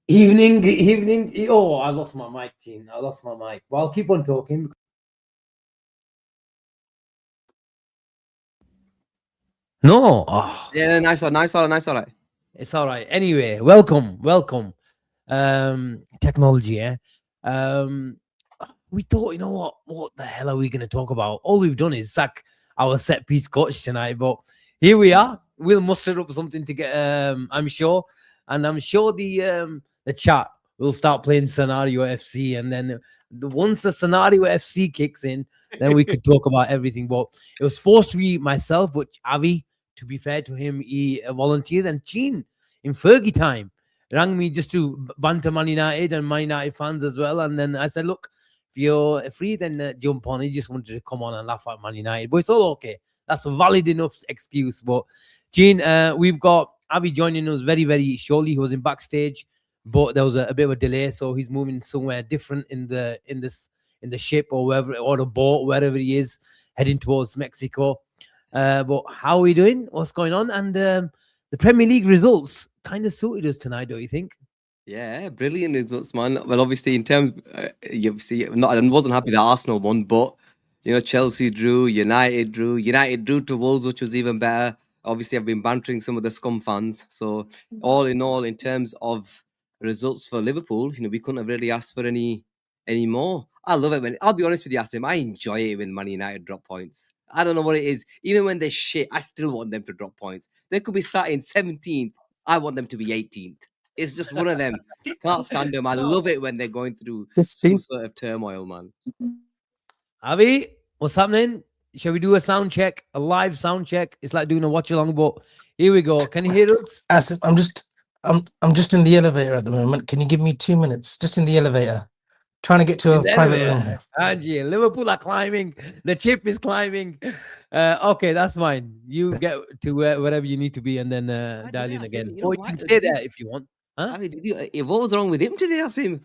Evening. Oh, I lost my mic, Gene. I lost my mic. Well, I'll keep on talking. No. Oh. Yeah, nice one. It's all right. Anyway, welcome. Technology, eh? We thought, you know what the hell are we going to talk about? All we've done is sack our set piece coach tonight, but here we are. We'll muster up something to get, I'm sure. And I'm sure the chat will start playing Scenario FC. And then once the Scenario FC kicks in, then we could talk about everything. But it was supposed to be myself, but Avi, to be fair to him, he volunteered. And Gene, in Fergie time, rang me just to banter Man United and Man United fans as well. And then I said, look, if you're free, then jump on. He just wanted to come on and laugh at Man United. But it's all okay. That's a valid enough excuse. But Gene, we've got Avi joining us very, very shortly. He was in backstage, but there was a bit of a delay, so he's moving somewhere different in the ship or wherever, or the boat, wherever he is, heading towards Mexico. But how are we doing? What's going on? And the Premier League results kind of suited us tonight, don't you think? Yeah, brilliant results, man. Well, obviously, in terms, I wasn't happy that Arsenal won, but Chelsea drew, United drew to Wolves, which was even better. Obviously, I've been bantering some of the scum fans. So, all in all, in terms of results for Liverpool, we couldn't have really asked for any more. I love it I'll be honest with you, Asim, I enjoy it when Man United drop points. I don't know what it is. Even when they're shit, I still want them to drop points. They could be starting 17th. I want them to be 18th. It's just one of them. Can't stand them. I love it when they're going through some sort of turmoil, man. Avi, what's happening? Shall we do a sound check, a live sound check? It's like doing a watch along, but here we go. Can you hear us? Asim, I'm just in the elevator at the moment. Can you give me 2 minutes? Just in the elevator. Trying to get to a private room here. Angie, Liverpool are climbing. The chip is climbing. Okay, that's fine. You get to wherever you need to be and then dial in again. Or you can stay there if you want. Huh? What was wrong with him today, Asim?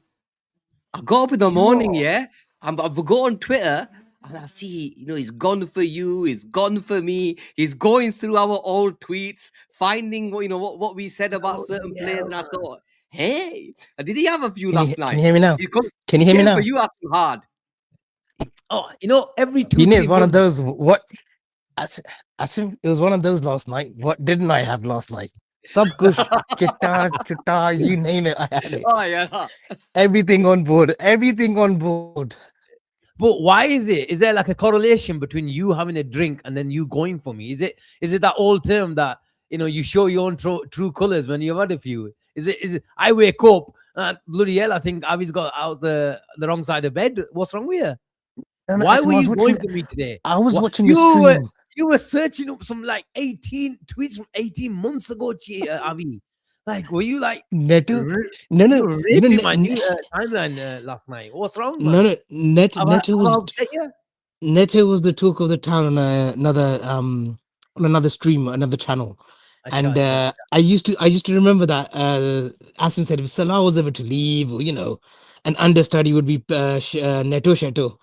I got up in the morning, yeah? I go on Twitter and I see, he's gone for you, he's gone for me, he's going through our old tweets, finding what we said about certain players, and I thought, hey, did he have a few last night? Can you hear me now? Can you hear me now? For you asking hard. Oh, every two. It's one of those. What? Asim, it was one of those last night. What didn't I have last night? Sab kuch, chita, you name it, I had it. Oh yeah. Everything on board. But why is it? Is there like a correlation between you having a drink and then you going for me? Is it that old term that you show your own true colors when you've had a few? Is it? I wake up and bloody hell, I think Avi's got out the wrong side of bed. What's wrong with you? Why were you going for me today? I was watching your stream. You were searching up some 18 tweets from 18 months ago, Avi. Like, were you like Neto? No. My timeline last night. What's wrong? Man? Neto was the talk of the town on another stream, another channel. And I used to remember that Asim said if Salah was ever to leave, or an understudy would be Neto Sheto.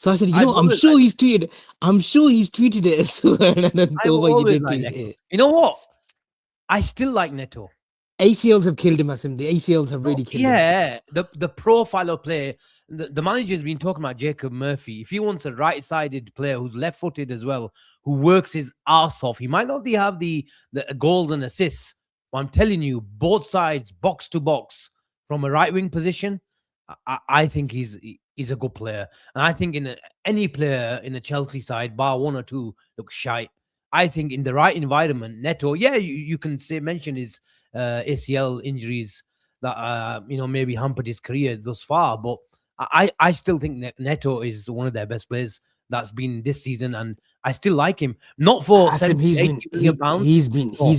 So I said, I'm sure he's tweeted it as well. And you know what? I still like Neto. ACLs have killed him, Asim. The ACLs have really killed him. Yeah, the profile of player. The manager's been talking about Jacob Murphy. If he wants a right-sided player who's left-footed as well, who works his ass off, he might not have the goals and assists. But I'm telling you, both sides, box to box, from a right-wing position, I think he's a good player. And I think any player in the Chelsea side, bar one or two, looks shite. I think in the right environment, Neto, you can mention his ACL injuries that maybe hampered his career thus far, but I still think Neto is one of their best players that's been this season, and I still like him. Not for Asim, he's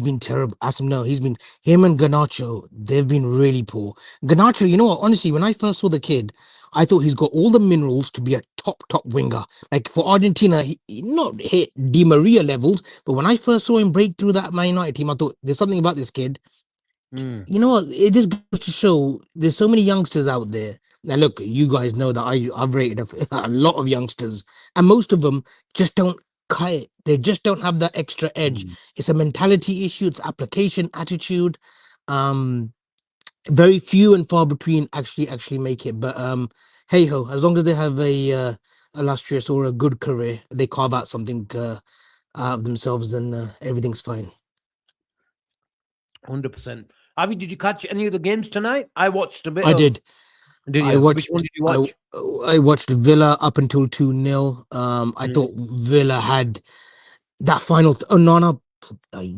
been terrible. Asim, no, him and Garnacho, they've been really poor. Garnacho, you know what? Honestly, when I first saw the kid, I thought he's got all the minerals to be a top winger. Like for Argentina, he not hit Di Maria levels, but when I first saw him break through that Man United team, I thought there's something about this kid. Mm. You know what? It just goes to show there's so many youngsters out there. Now, look, you guys know that I've rated a lot of youngsters, and most of them just don't cut it. They just don't have that extra edge. Mm. It's a mentality issue. It's application, attitude. Um, Very few and far between actually make it. But hey ho, as long as they have a illustrious or a good career, they carve out something out of themselves, then everything's fine. 100%. Avi, did you catch any of the games tonight? I watched a bit I of. did. Did I you? watched. Which one did you watch? I watched Villa up until 2-0. I Mm. thought Villa had that final. Onana. I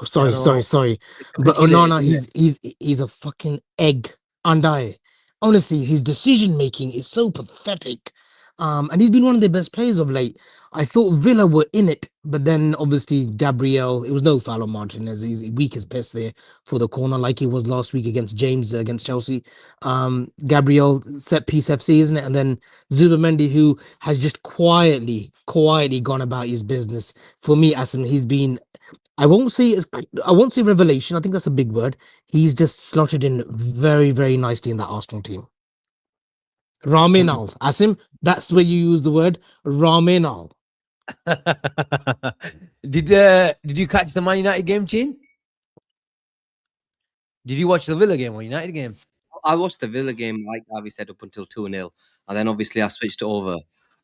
Sorry, know. sorry. They But capitulated, Onana, didn't he's a fucking egg. And honestly, his decision making is so pathetic. And he's been one of the best players of late. I thought Villa were in it, but then obviously Gabriel, it was no foul on Martinez. He's weak as piss there for the corner, like he was last week against James against Chelsea. Gabriel set piece FC, isn't it? And then Zubamendi, who has just quietly gone about his business. For me, Asim, he's been. I won't say revelation. I think that's a big word. He's just slotted in very, very nicely in that Arsenal team. Ramenal, Asim, that's where you use the word Ramenal. Did you catch the Man United game, Chin? Did you watch the Villa game or United game? I watched the Villa game, like Avi said, up until 2-0. And then obviously I switched over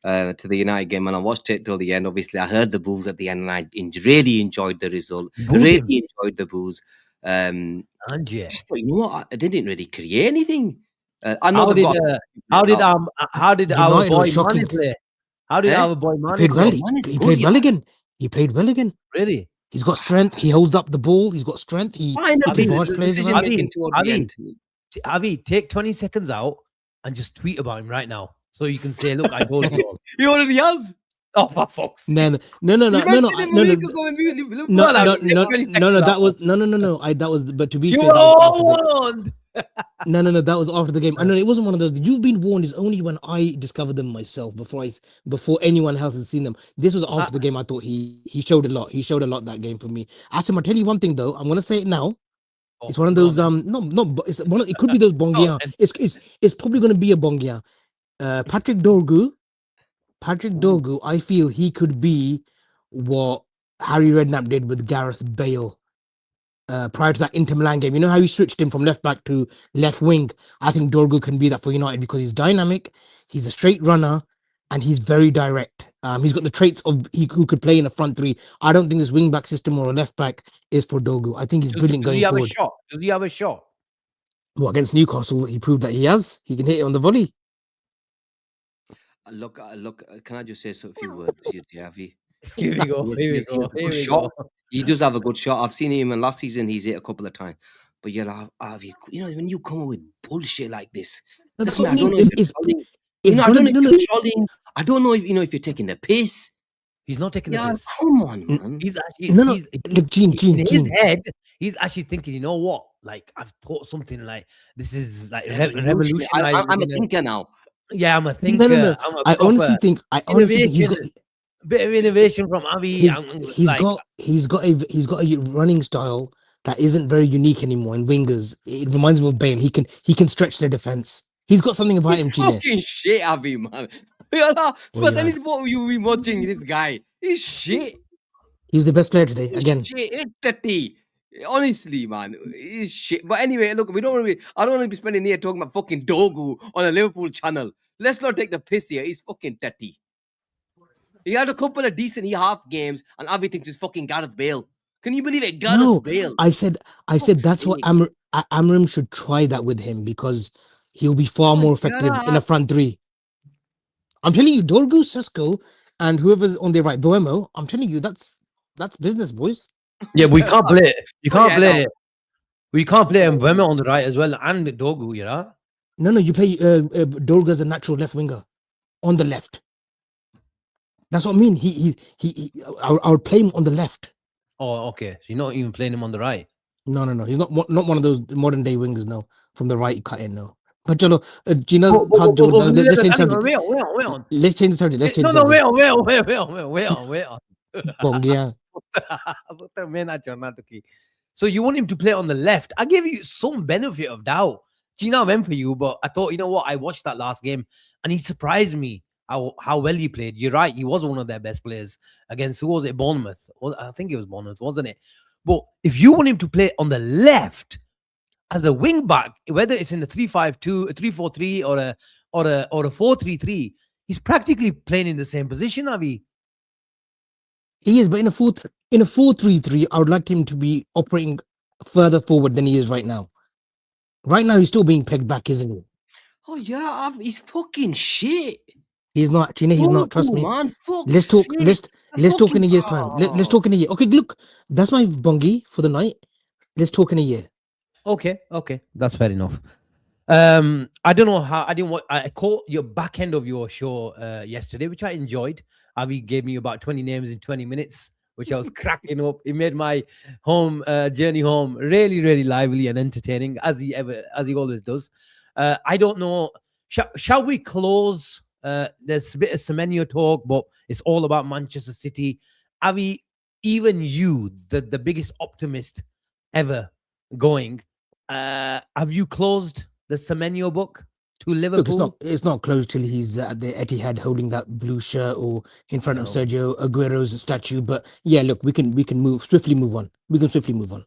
to the United game and I watched it till the end. Obviously, I heard the boos at the end and I really enjoyed the result. Booed Really him, enjoyed the boos. and I thought, you know what? They didn't really create anything. I know how they've did got. how did our United boy was shocking. Mane play? How did Eh? our boy He Mane played well. play? Man is He good, played well yeah. again. He played well again. Really? He's got strength. He holds up the ball. He's got strength. He Finally, divides the players decision around. making Avi, towards the Avi, end. Avi, take 20 seconds out and just tweet about him right now, so you can say, "Look, I told you all." He already has. Oh, for fuck's sake! No, You no, mentioned him a week ago when we Liverpool. no, Well, I no, will take no, 20 no, seconds that out. was no. That was, but to be You fair, were that was after the. all warned. No, that was after the game. I know it wasn't one of those. You've been warned is only when I discovered them myself before anyone else has seen them. This was after the game. I thought he showed a lot. He showed a lot that game for me. Asim, I'll tell you one thing though. I'm gonna say it now. It's one of Go those on, no, it's one. It could be those Go Bongia. on. It's probably gonna be a Bongia. Patrick Dorgu. Patrick Ooh. Dorgu. I feel he could be what Harry Redknapp did with Gareth Bale. Prior to that Inter Milan game, you know how he switched him from left back to left wing. I think Dorgu can be that for United because he's dynamic, he's a straight runner, and he's very direct. He's got the traits of who could play in a front three. I don't think this wing back system or a left back is for Dorgu. I think he's brilliant Does he going have a forward. shot? Does he have a shot? Well, against Newcastle, he proved that he has. He can hit it on the volley. Look. Can I just say a few words here, Avi? Here we go. Here we Yes, he go. has a Here good we shot. go. He does have a good shot. I've seen him, and last season he's hit a couple of times. But yeah, Avi, you know, when you come up with bullshit like this, No, that's that's me. what I I don't mean. know if you're trolling. You know, I don't know if you're trolling. I don't know if if you're taking the piss. He's not taking the Yeah, piss. come on, man. He's actually No. he's, Look, Gene. in his head. He's actually thinking, you know what? Like I've thought something like this is like revolutionary. I'm a thinker now. Yeah, I'm a thinker. No. I'm a I honestly proper think he's got. bit of innovation from Avi. He's got a running style that isn't very unique anymore in wingers. It reminds me of Bale. He can stretch the defense. He's got something about him, He's Gene. fucking shit, Avi, man. But then what you been watching this guy? He's shit. He was the best player today again. Shit, honestly, man, he's shit. But anyway, look, I don't want to be spending here talking about fucking Dorgu on a Liverpool channel. Let's not take the piss here. He's fucking tatty. He had a couple of decent half games, and Avi thinks he's fucking Gareth Bale. Can you believe it? Gareth Bale. I said that's what Amram should try that with him because he'll be far more effective in a front three. I'm telling you, Dorgu, Sesko, and whoever's on their right, Boemo. I'm telling you, that's business, boys. Yeah, we can't play it. You can't play it. We can't play Mbemo on the right as well and Dorgu, you know? No, you play Dorgu as a natural left winger on the left. That's what I mean. I would play him on the left. Oh, okay. So you're not even playing him on the right. No. He's not one of those modern day wingers. No, from the right, cut in. No. But Jolo, Gina, let's change subject. Let's change the subject. Let's change the subject. Wait on. Bong, yeah. Main aja na tu ki. So you want him to play on the left. I give you some benefit of doubt. Gina went for you, but I thought, you know what? I watched that last game and he surprised me how well he played. You're right. He was one of their best players against, who was it? Bournemouth. I think it was Bournemouth, wasn't it? But if you want him to play on the left as a wing back, whether it's in a 3-5-2, a 3-4-3, or a 4-3-3, he's practically playing in the same position, Avi. He is, but in a 4-3-3, I would like him to be operating further forward than he is right now. Right now, he's still being pegged back, isn't he? Oh yeah, he's fucking shit. He's not. Gina, he's not. Trust me. Man, fuck Let's talk. sake. Let's talk in a year's time. Let's talk in a year. Okay, look, that's my bongi for the night. Let's talk in a year. Okay, that's fair enough. I don't know how I caught your back end of your show yesterday, which I enjoyed. Avi gave me about 20 names in 20 minutes, which I was cracking up. It made my home journey home really, really lively and entertaining, as he always does. I don't know. Shall we close? There's a bit of Semenyo talk, but it's all about Manchester City. Avi, even you, the biggest optimist ever going, have you closed the Semenyo book to Liverpool? Look, it's not closed till he's at the Etihad holding that blue shirt or in front of Sergio Aguero's statue. But yeah, look, we can swiftly move on. We can swiftly move on.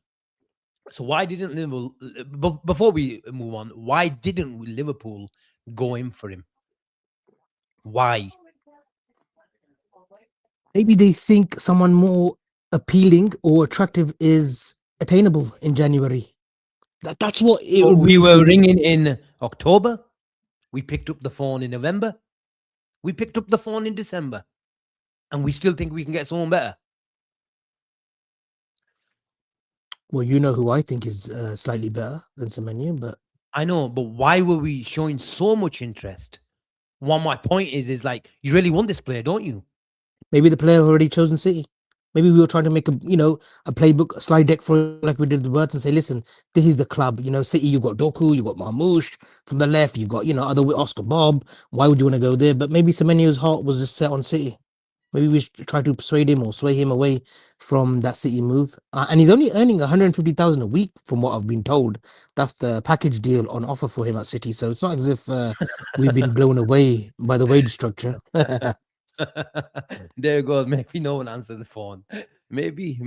So why didn't Liverpool? Before we move on, why didn't Liverpool go in for him? Why? Maybe they think someone more appealing or attractive is attainable in January. That's what it would we were ringing in October. We picked up the phone in November. We picked up the phone in December. And we still think we can get someone better. Well, you know who I think is slightly better than Semenyo, but I know, but why were we showing so much interest? One, my point is like, you really want this player, don't you? Maybe the player already chosen City. Maybe we were trying to make a playbook, a slide deck for him, like we did the Words, and say, listen, this is the club. City, you got Dorgu, you got Marmoush from the left, you got other Oscar Bob. Why would you want to go there? But maybe Semenyo's heart was just set on City. Maybe we should try to persuade him or sway him away from that City move. And he's only earning 150,000 a week, from what I've been told. That's the package deal on offer for him at City. So it's not as if we've been blown away by the wage structure. There you go. Maybe no one answered the phone. Maybe.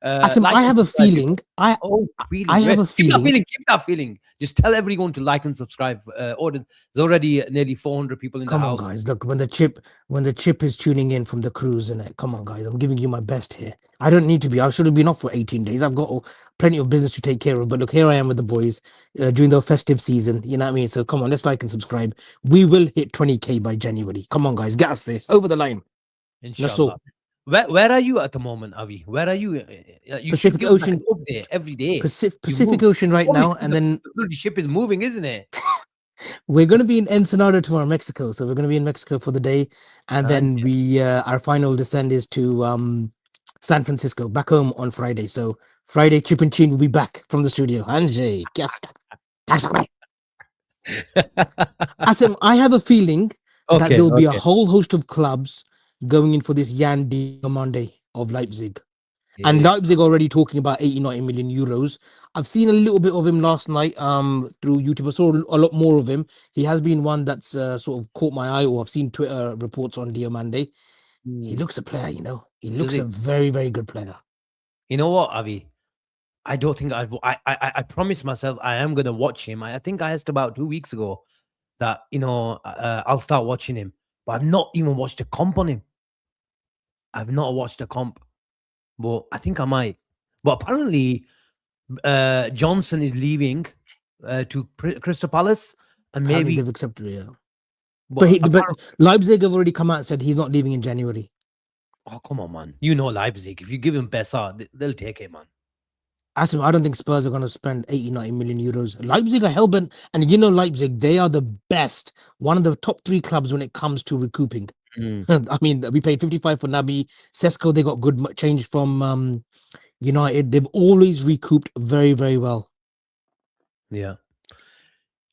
Asim, I have a feeling. I have a feeling. Keep that feeling. Just tell everyone to like and subscribe. There's already nearly 400 people in the house. Come on, guys. Look, when the chip is tuning in from the cruise, and come on, guys. I'm giving you my best here. I don't need to be. I should have been off for 18 days. I've got plenty of business to take care of. But look, here I am with the boys during the festive season. You know what I mean? So come on, let's like and subscribe. We will hit 20K by January. Come on, guys. Get us there. Over the line. Inshallah. Where are you at the moment, Avi? Where are you? You Pacific Ocean update every day. Pacific Ocean right now, and then the ship is moving, isn't it? We're going to be in Ensenada tomorrow, Mexico. So we're going to be in Mexico for the day, and then we our final descent is to San Francisco, back home on Friday. So Friday, Chip and Chin will be back from the studio. Anjay, Asim, I have a feeling that there'll be a whole host of clubs going in for this Jan Diomande of Leipzig. Yeah. And Leipzig already talking about 80-90 million euros. I've seen a little bit of him last night through YouTube. I saw a lot more of him. He has been one that's sort of caught my eye, or I've seen Twitter reports on Diomande. He looks a player, He looks a very, very good player. You know what, Avi? I don't think I promised myself I am going to watch him. I think I asked about 2 weeks ago that, I'll start watching him. But I've not even watched a comp on him. I've not watched a comp. But I think I might. But apparently, Johnson is leaving to Crystal Palace. And apparently they've accepted it, yeah. But Leipzig have already come out and said he's not leaving in January. Oh, come on, man. You know Leipzig. If you give him Bessa, they'll take it, man. Asim, I don't think Spurs are going to spend 80-90 million euros. Leipzig are hellbent. And Leipzig, they are the best. One of the top 3 clubs when it comes to recouping. I mean, we paid 55 for Naby. Sesko, they got good change from United. They've always recouped very, very well. Yeah.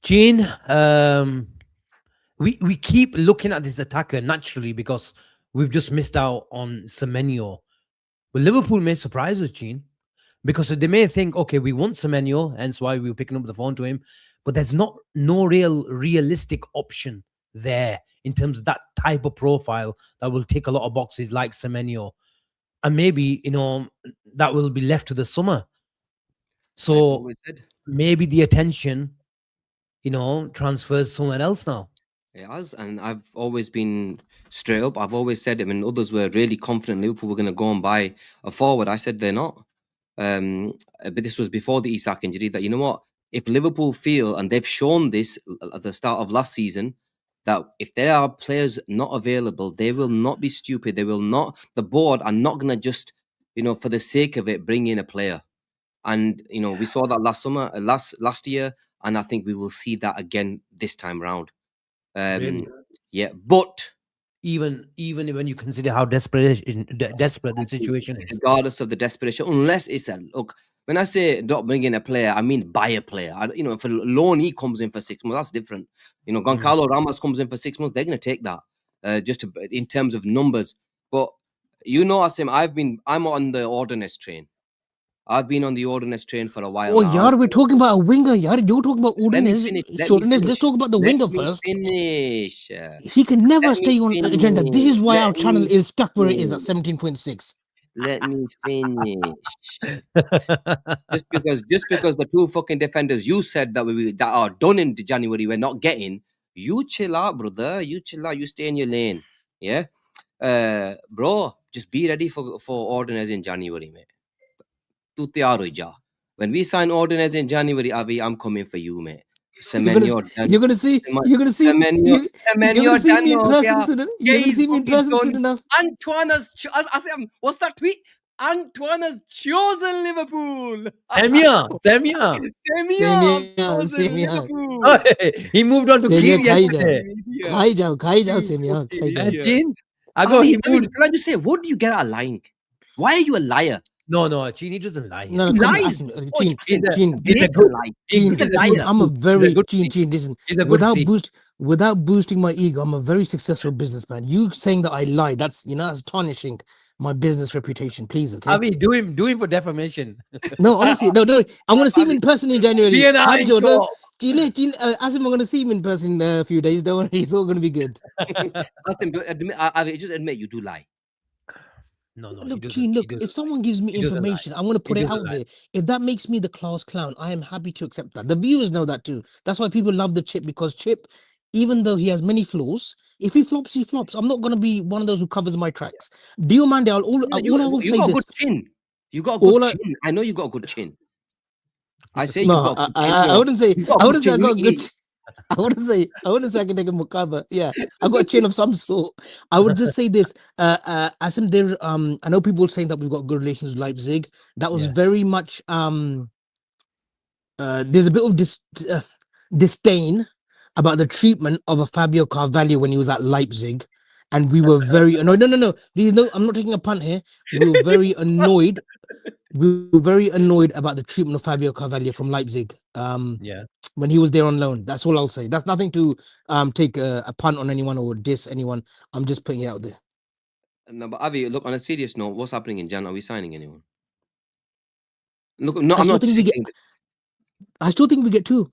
Gene, we keep looking at this attacker naturally because we've just missed out on Semenyo. But Liverpool may surprise us, Gene. because they may think, okay, we want Semenyo, hence why we were picking up the phone to him, but there's no realistic option there in terms of that type of profile that will tick a lot of boxes like Semenyo, and maybe that will be left to the summer. I've So always said. maybe the attention, transfers somewhere else now. It has, and I've always been straight up. I've always said it when others were really confident Liverpool were going to go and buy a forward. I said they're not. But this was before the Isak injury. That, you know what, if Liverpool feel, and they've shown this at the start of last season, that if there are players not available, they will not be stupid. They will not. The board are not going to just, for the sake of it, bring in a player. And we saw that last summer, last year, and I think we will see that again this time round. Really? Yeah, but even when you consider how desperate the situation is, regardless of the desperation, unless it's a look. When I say don't bring in a player, I mean buy a player. If a loan he comes in for 6 months, that's different. Goncalo Ramos comes in for 6 months, they're going to take that. In terms of numbers. But Asim, I'm on the Ordonez train. I've been on the Ordonez train for a while. Oh, yaar, we're talking about a winger. Yaar, you're talking about Ordonez. Let's talk about the winger first. Finish. He can never stay on agenda. This is why our channel is stuck where it is at 17.6. Let me finish. just because the two fucking defenders you said that are done in January we're not getting, you chill out, brother. You chill out. You stay in your lane. Yeah, bro. Just be ready for Ordonez in January, mate. When we sign Ordonez in January, Avi, I'm coming for you, mate. Semenyo, you're gonna see me in person soon. You're gonna see me in person soon enough. Antoine has what's that tweet? Antoine has chosen Liverpool. Semya. He moved on to Clean yesterday. Khai jao, Semya. Can I just say, what do you get out of lying? Why are you a liar? No, Chini doesn't lie. No, lies. He's a liar. I'm a very listen. Without boosting my ego, I'm a very successful businessman. You saying that I lie, that's tarnishing my business reputation. Please, okay? I mean, do him for defamation. No, honestly, no. I'm gonna see him in person in January. Asim, I'm gonna see him in person in a few days. Don't worry, it's all gonna be good. Asim, just admit you do lie. No. Look, if someone gives me information, I'm going to put it out there. If that makes me the class clown, I am happy to accept that. The viewers know that too. That's why people love the Chip, because Chip, even though he has many flaws, if he flops, he flops. I'm not going to be one of those who covers my tracks. Diomande, I will say this. Good chin. You got a good chin. I know you got a good chin. I say you got a good chin. I wouldn't say I got a good chin. I wouldn't say I can take a mukaba. Yeah, I got a chin of some sort. I would just say this. Asim, there. I know people saying that we've got good relations with Leipzig. That was very much. There's a bit of disdain about the treatment of a Fabio Carvalho when he was at Leipzig, and we were very annoyed. No. I'm not taking a punt here. We were very annoyed. We were very annoyed about the treatment of Fabio Carvalho from Leipzig. When he was there on loan. That's all I'll say. That's nothing to take a punt on anyone or diss anyone. I'm just putting it out there. No, but Avi, look, on a serious note, what's happening in Jan? Are we signing anyone? Look, no, I still think we get two.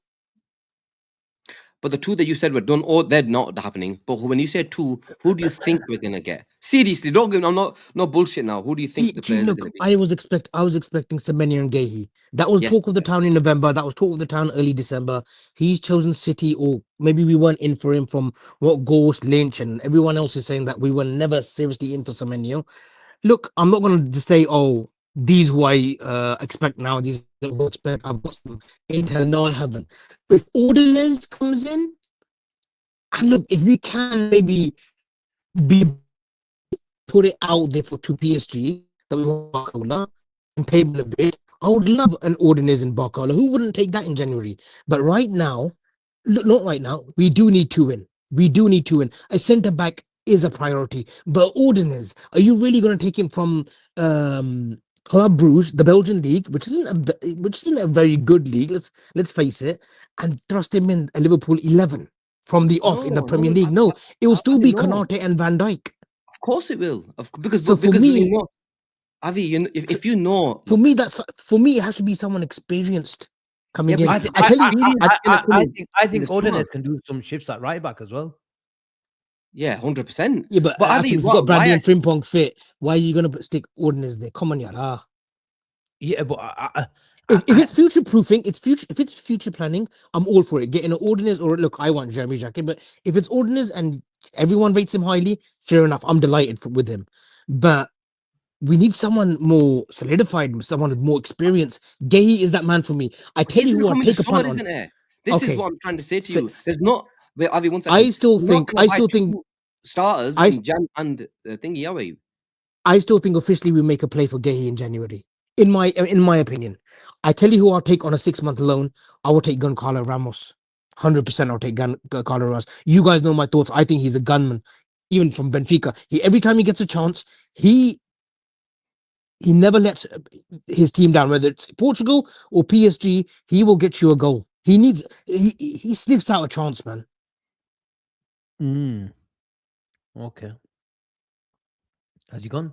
But the two that you said were done, or they're not happening. But when you said two, who do you think we're gonna get? Seriously, don't give. I'm not bullshit now. Who do you think the players are gonna be? I was expecting Semenyo and Gehi. That was talk of the town in November. That was talk of the town early December. He's chosen City, or maybe we weren't in for him from what Ghost, Lynch, and everyone else is saying that we were never seriously in for Semenyo. Look, I'm not gonna just say, oh, these who I expect now, these who I expect. I've got some intel. No, I haven't. If Ordonez comes in, and look, if we can maybe put it out there to PSG that we want Barcola and table a bit, I would love an Ordonez in Barcola. Who wouldn't take that in January? But right now, not right now, we do need to win. A centre back is a priority. But Ordonez, are you really going to take him from Club Brugge, the Belgian league, which isn't a very good league, let's face it, and thrust him in a Liverpool 11 from the off in the Premier League? No, it will still be Konate and Van Dijk. Of course it will. Because for me, Avi, if you know, For me, it has to be someone experienced coming yeah, in. but I think I tell you, I in think the summer. Odenes can do some shifts at right back as well. Yeah, 100%. yeah, but Avi, Asim, if you got Bradley why and Frimpong fit, why are you gonna stick Ordinance there? Come on, yara. Yeah, but If it's future proofing, if it's future planning, I'm all for it. Getting an Ordinance, or look, I want Jeremy Jacket, but if it's Ordinance and everyone rates him highly, fair enough. I'm delighted with him. But we need someone more solidified, someone with more experience. Gay is that man for me. I tell he's you gonna who I'd come in the take a summer, punt on. isn't it? This is Okay. what I'm trying to say to you. S- There's not. Wait, Avi, 1 second. I still We're not think gonna buy two starters I in Jan and thingy, are we? I still think officially we make a play for Gay in January. In my opinion, I tell you who I'll take on a 6-month loan. I will take Goncalo Ramos. 100%. I'll take Goncalo Ramos. You guys know my thoughts. I think he's a gunman, even from Benfica. Every time he gets a chance, he never lets his team down. Whether it's Portugal or PSG, he will get you a goal. He sniffs out a chance, man. Okay. Has he gone?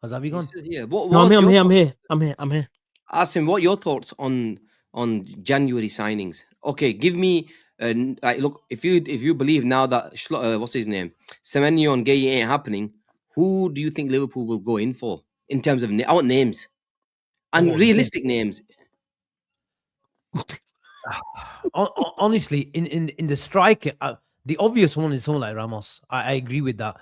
Has Avi He's gone? still here. No, I'm here. Asim, what are your thoughts on January signings? Okay, give me like, look, if you believe now that what's his name, Semenyo and Gay ain't happening, who do you think Liverpool will go in for in terms of I want names and Oh, realistic names? honestly, in the striker, the obvious one is someone like Ramos. I agree with that.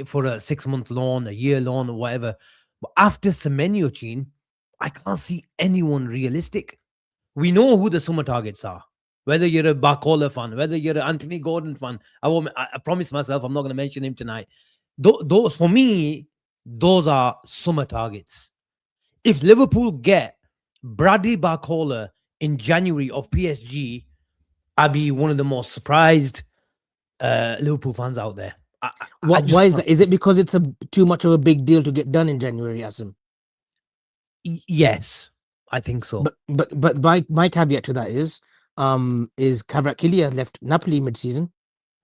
For a 6-month loan, a year loan, or whatever. But after Semenyo, Gene, I can't see anyone realistic. We know who the summer targets are. Whether you're a Barcola fan, whether you're an Anthony Gordon fan, I promise myself I'm not going to mention him tonight. Those for me, those are summer targets. If Liverpool get Bradley Barcola in January of PSG, I'd be one of the most surprised Liverpool fans out there. Why is that? Is it because it's too much of a big deal to get done in January, Asim? Yes, I think so. But my caveat to that is Kvaratskhelia left Napoli mid-season.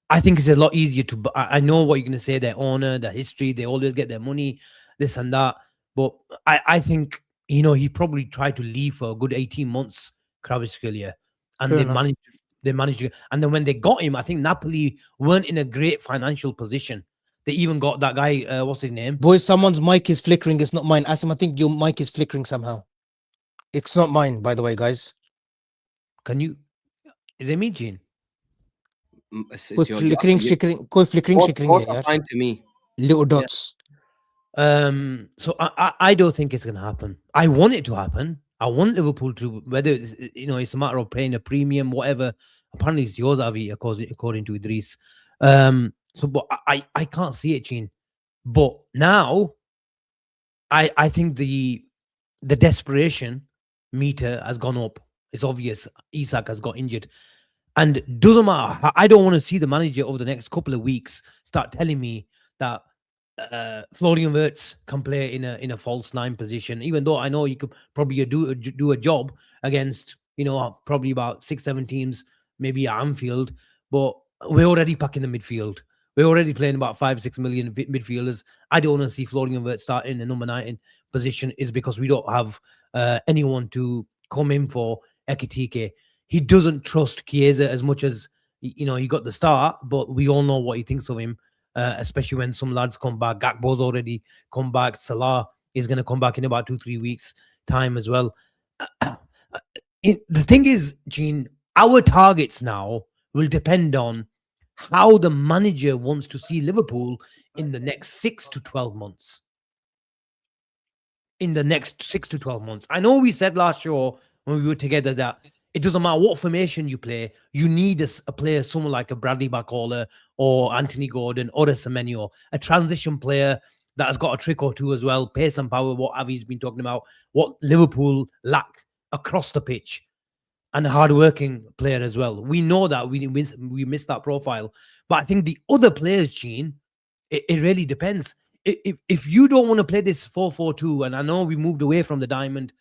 I think it's a lot easier to. I know what you're going to say. Their honor, their history, they always get their money, this and that. But I think he probably tried to leave for a good 18 months, Kvaratskhelia, and they managed to. And then when they got him, I think Napoli weren't in a great financial position. They even got that guy. What's his name? Boys, someone's mic is flickering. It's not mine. Asim, I think your mic is flickering somehow. It's not mine, by the way, guys. Can you? Is it me, Gene? Flickering, What's fine to me. Little dots. So I don't think it's gonna happen. I want it to happen. I want Liverpool to, whether it's a matter of paying a premium, whatever. Apparently it's yours, Avi, according to Idris. So but I can't see it, Gene. But now I think the desperation meter has gone up. It's obvious Isak has got injured. And it doesn't matter. I don't want to see the manager over the next couple of weeks start telling me that Florian Wirtz can play in a false 9 position, even though I know you could probably do a job against probably about 6-7 teams, maybe at Anfield. But we're already packing the midfield. We're already playing about 5-6 million midfielders. I don't want to see Florian Wirtz start in the number 9 position, is because we don't have anyone to come in for Ekitike. He doesn't trust Chiesa as much as he got the start, but we all know what he thinks of him, especially when some lads come back. Gakpo's already come back. Salah is going to come back in about 2-3 weeks' time as well. The thing is, Gene, our targets now will depend on how the manager wants to see Liverpool in the next 6 to 12 months. In the next 6 to 12 months. I know we said last year when we were together that it doesn't matter what formation you play, you need a player, someone like a Bradley Barcola or Anthony Gordon or a Semenyo, a transition player that has got a trick or two as well, pace and power, what Avi's been talking about, what Liverpool lack across the pitch, and a hard-working player as well. We know that we missed that profile. But I think the other players, Gene, it really depends. If you don't want to play this 4-4-2, and I know we moved away from the diamond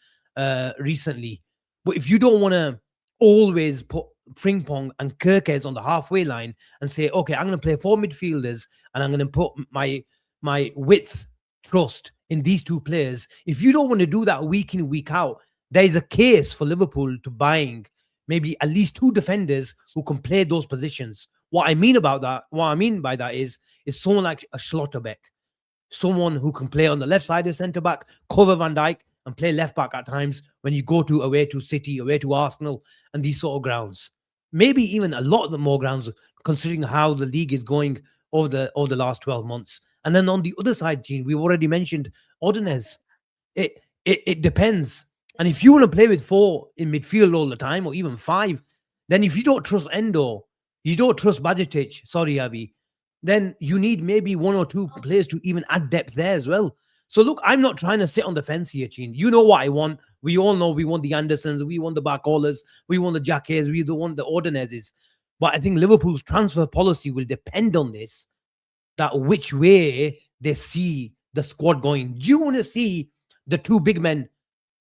recently, but if you don't want to always put Frimpong and Kerkez on the halfway line and say, okay, I'm going to play 4 midfielders and I'm going to put my width trust in these two players. If you don't want to do that week in, week out, there is a case for Liverpool to buying maybe at least two defenders who can play those positions. What I mean by that is someone like a Schlotterbeck, someone who can play on the left side of centre back, cover Van Dijk, and play left back at times when you go to away to City, away to Arsenal, and these sort of grounds. Maybe even a lot of the more grounds, considering how the league is going over the last 12 months. And then on the other side, Gene, we've already mentioned Ordonez. It depends. And if you want to play with 4 in midfield all the time, or even 5, then if you don't trust Endo, you don't trust Bajcetic, sorry, Avi, then you need maybe 1 or 2 players to even add depth there as well. So look, I'm not trying to sit on the fence here, Gene. You know what I want. We all know we want the Andersons, we want the Barcolas, we want the Jacques, we want the Ordonezes. But I think Liverpool's transfer policy will depend on this, that which way they see the squad going. Do you want to see the 2 big men,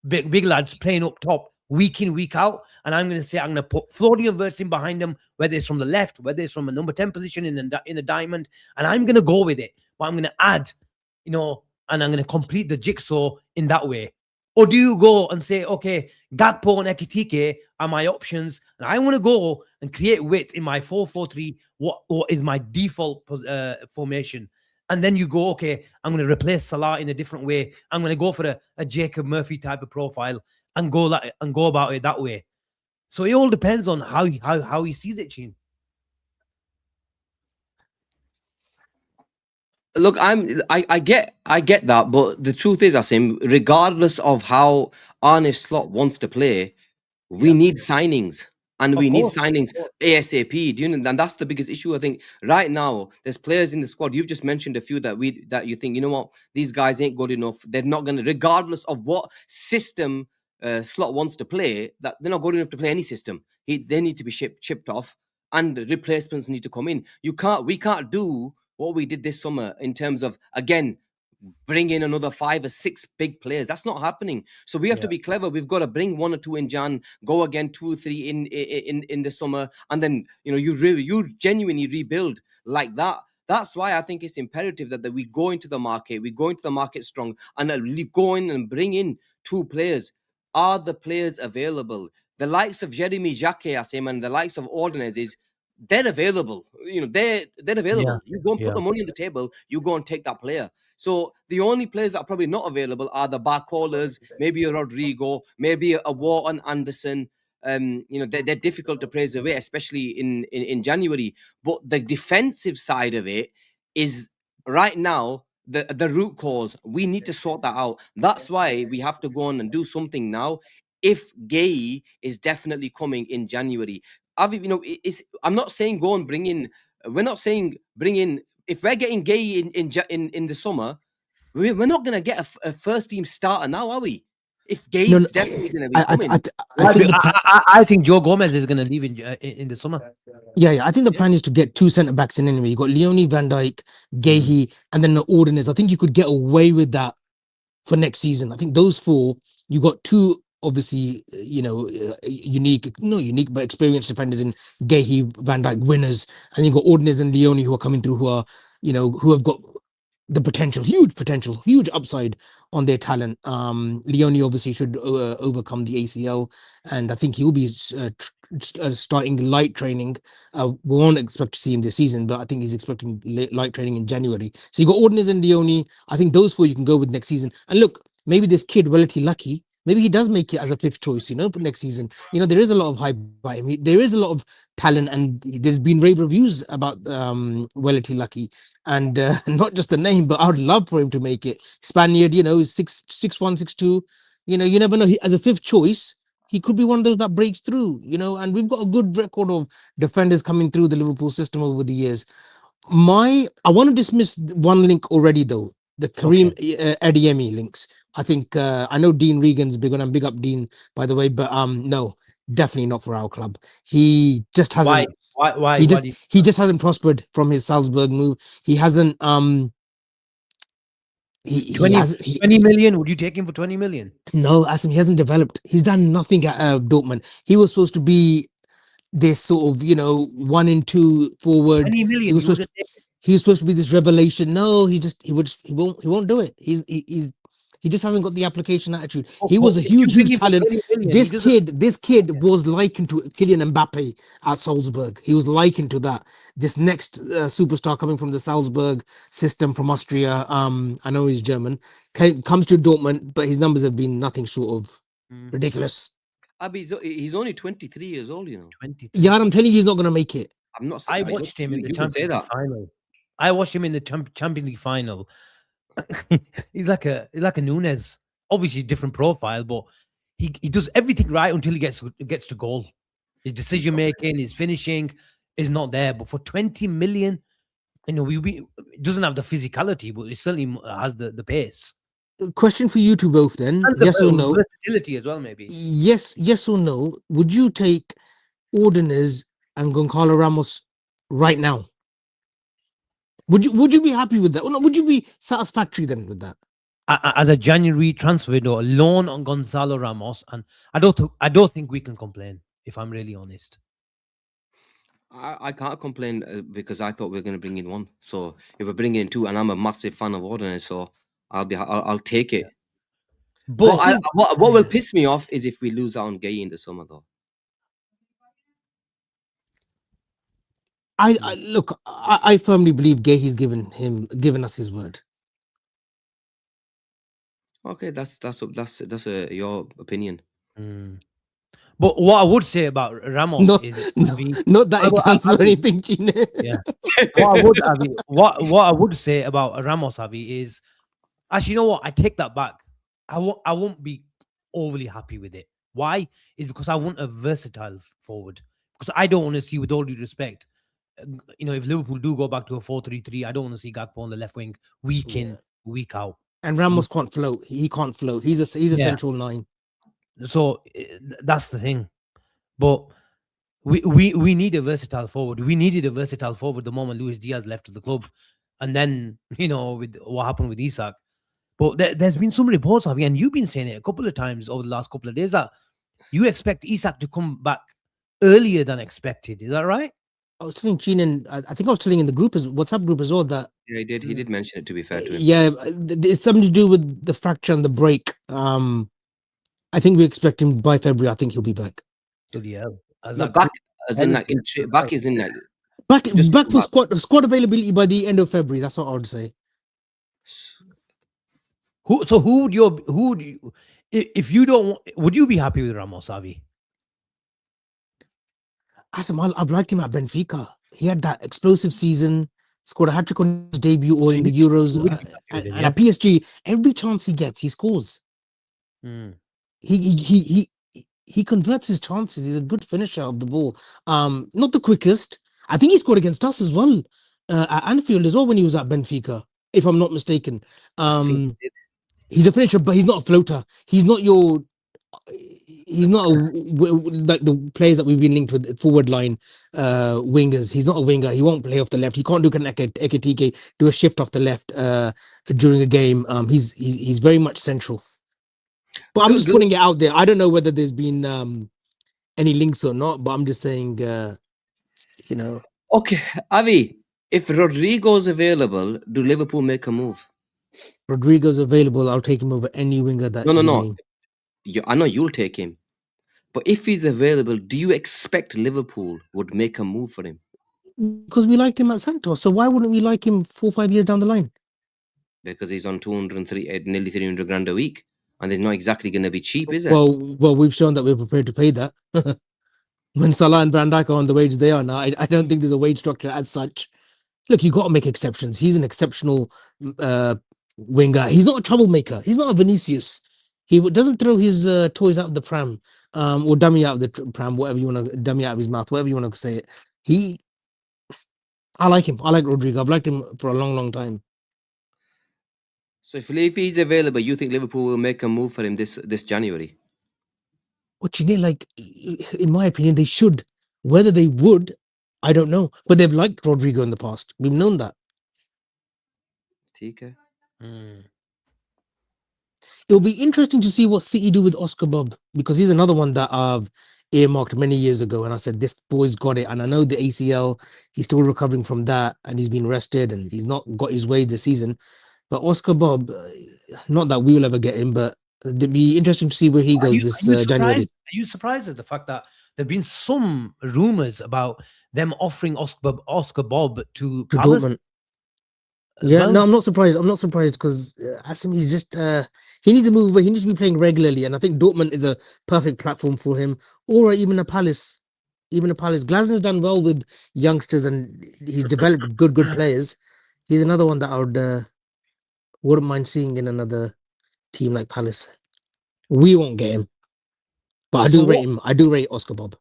big lads playing up top week in, week out? And I'm going to say I'm going to put Florian Wirtz in behind them, whether it's from the left, whether it's from a number 10 position in a diamond, and I'm going to go with it. But I'm going to add, and I'm going to complete the jigsaw in that way. Or do you go and say, okay, Gakpo and Ekitike are my options, and I want to go and create width in my 4-4-3, what is my default formation? And then you go, okay, I'm going to replace Salah in a different way. I'm going to go for a Jacob Murphy type of profile and go about it that way. So it all depends on how he sees it, Sheen. Look, I get that, but the truth is, Asim, regardless of how Arne Slot wants to play, we need signings. And we need signings ASAP. Do you know? And that's the biggest issue. I think right now there's players in the squad. You've just mentioned a few that you think, you know what, these guys ain't good enough. They're not gonna, regardless of what system Slot wants to play, that they're not good enough to play any system. They need to be chipped off, and replacements need to come in. We can't do what we did this summer in terms of, again, bring in another 5 or 6 big players. That's not happening. So we have to be clever. We've got to bring 1 or 2 in Jan, go again 2 or 3 in the summer, and then you genuinely rebuild like that. That's why I think it's imperative that we go into the market. We go into the market strong and go in and bring in 2 players. Are the players available? The likes of Jeremy Jacques, Asim, and the likes of Ordonez they're available. They're available. You go and put the money on the table. You go and take that player. So the only players that are probably not available are the Barcolas, maybe a Rodrigo, maybe a Wharton Anderson. They're difficult to praise away, especially in January. But the defensive side of it is right now the root cause. We need to sort that out. That's why we have to go on and do something now. If Gay is definitely coming in January, I'm not saying go and bring in. We're not saying bring in. If we're getting Gay in the summer, we're not going to get a first team starter now, are we? If Gay is definitely going to be coming, I think Joe Gomez is going to leave in the summer. Yeah. I think the plan is to get 2 centre backs in anyway. You got Leone, Van Dijk, Gahey, and then the Ordonez. I think you could get away with that for next season. I think those 4, you got 2. Obviously, not unique, but experienced defenders in Gahey, Van Dijk, winners, and you got Ordonez and Leone who are coming through, who have got the huge upside on their talent. Leone obviously should overcome the ACL, and I think he'll be starting light training. We won't expect to see him this season, but I think he's expecting light training in January. So you got Ordonez and Leone. I think those 4 you can go with next season. And look, maybe this kid, relatively lucky, maybe he does make it as a 5th choice, for next season. There is a lot of hype by him. There is a lot of talent, and there's been rave reviews about Welity Lucky, and not just the name, but I would love for him to make it. Spaniard, 6'1", 6'2". You never know. As a 5th choice, he could be one of those that breaks through. And we've got a good record of defenders coming through the Liverpool system over the years. I want to dismiss one link already though. The Kareem Adeyemi links. I think I know Dean Regan's big on, and big up Dean, by the way, but no, definitely not for our club. He just hasn't. Why? He just hasn't prospered from his Salzburg move. He hasn't. 20 million. Would you take him for 20 million? No, Asim, he hasn't developed. He's done nothing at Dortmund. He was supposed to be this sort of 1 and 2 forward. 20 million. He was supposed to be this revelation. No, he won't do it. He's He just hasn't got the application attitude. Oh, He was a if you huge, bring huge him for talent. 20 million, he doesn't. This kid was likened to Kylian Mbappe at Salzburg. He was likened to that. This next superstar coming from the Salzburg system from Austria. I know he's German. Comes to Dortmund, but his numbers have been nothing short of ridiculous. Abi, he's only 23 years old, you know. 23. Yeah, I'm telling you, he's not going to make it. I'm not I saying watched him in the you can say Champions League that. final. I watched him in the Champions League final. he's like a Nunes. Obviously, different profile, but he does everything right until he gets to goal. His decision making, his finishing is not there. But for 20 million, you know, we it doesn't have the physicality, but it certainly has the pace. Question for you two both then. And Yes or no? Versatility as well, maybe. Yes or no? Would you take Ordonez and Goncalo Ramos right now? Would you be happy with that? Or no, would you be satisfactory then with that? As a January transfer window, a loan on Gonzalo Ramos, and I don't think we can complain, if I'm really honest. I can't complain because I thought we were going to bring in one. So if we're bringing in two, and I'm a massive fan of Ordonez, so I'll take it. But what will piss me off is if we lose out on Gay in the summer, though. I firmly believe Gay's given us his word. Okay, that's your opinion. But what I would say about Ramos is not that it counts for anything, Gene. Yeah. What I would say about Ramos, Avi, is actually, you know what? I take that back. I won't be overly happy with it. Why? Is because I want a versatile forward. Because I don't want to see, with all due respect, you know, if Liverpool do go back to a 4-3-3, I don't want to see Gakpo on the left wing week in, week out. And Ramos can't float. He can't float. He's a central nine. So that's the thing. But we need a versatile forward. We needed a versatile forward the moment Luis Diaz left the club. And then, you know, with what happened with Isak. But there's been some reports, Avi, and you've been saying it a couple of times over the last couple of days, that you expect Isak to come back earlier than expected. Is that right? I was telling Gene, and I think I was telling in the group, WhatsApp group as well, that yeah, he did mention it, to be fair to him. Yeah, it's something to do with the fracture and the break. I think we expect him by February. I think he'll be back. So yeah, back as in like back is in like back for squad availability by the end of February. That's what I would say. Who would you, if you don't, would you be happy with Ramos, Avi? Asim, I've liked him at Benfica. He had that explosive season, scored a hat-trick on his debut or in the Euros. And at PSG, every chance he gets, he scores. He converts his chances. He's a good finisher of the ball. Not the quickest. I think he scored against us as well at Anfield as well when he was at Benfica, if I'm not mistaken. He's a finisher, but he's not a floater. He's not like the players that we've been linked with, forward line wingers. He's not a winger. He won't play off the left. He can't do Ekitike, do a shift off the left during a game. He's very much central. But I'm just putting it out there. I don't know whether there's been any links or not, but I'm just saying, you know. Okay, Avi, if Rodrigo's available, do Liverpool make a move? Rodrigo's available, I'll take him over any winger that. No. I know you'll take him. But if he's available, do you expect Liverpool would make a move for him? Because we liked him at Santos. So why wouldn't we like him 4 or 5 years down the line? Because he's on nearly 300 grand a week. And it's not exactly going to be cheap, is it? Well, we've shown that we're prepared to pay that. When Salah and Van Dijk are on the wage they are now, I don't think there's a wage structure as such. Look, you got to make exceptions. He's an exceptional winger. He's not a troublemaker. He's not a Vinicius. He doesn't throw his toys out of the pram or dummy out of the pram, whatever you want to, dummy out of his mouth, whatever you want to say it. I like him. I like Rodrigo. I've liked him for a long, long time. So if he's available, you think Liverpool will make a move for him this January? What you need, like, in my opinion, they should. Whether they would, I don't know. But they've liked Rodrigo in the past. We've known that. TK. It'll be interesting to see what City do with Oscar Bob, because he's another one that I've earmarked many years ago. And I said, this boy's got it. And I know the ACL, he's still recovering from that. And he's been rested and he's not got his way this season. But Oscar Bob, not that we will ever get him, but it'd be interesting to see where he goes this January. Are you surprised at the fact that there've been some rumors about them offering Oscar Bob to Palace? Dortmund? as Yeah, well? no, I'm not surprised. I'm not surprised because Asim, he's just he needs to move away. He needs to be playing regularly, and I think Dortmund is a perfect platform for him, or even a Palace. Even a Palace. Glasner's done well with youngsters, and he's developed good players. He's another one that I wouldn't mind seeing in another team like Palace. We won't get him, but I do rate him. I do rate Oscar Bob.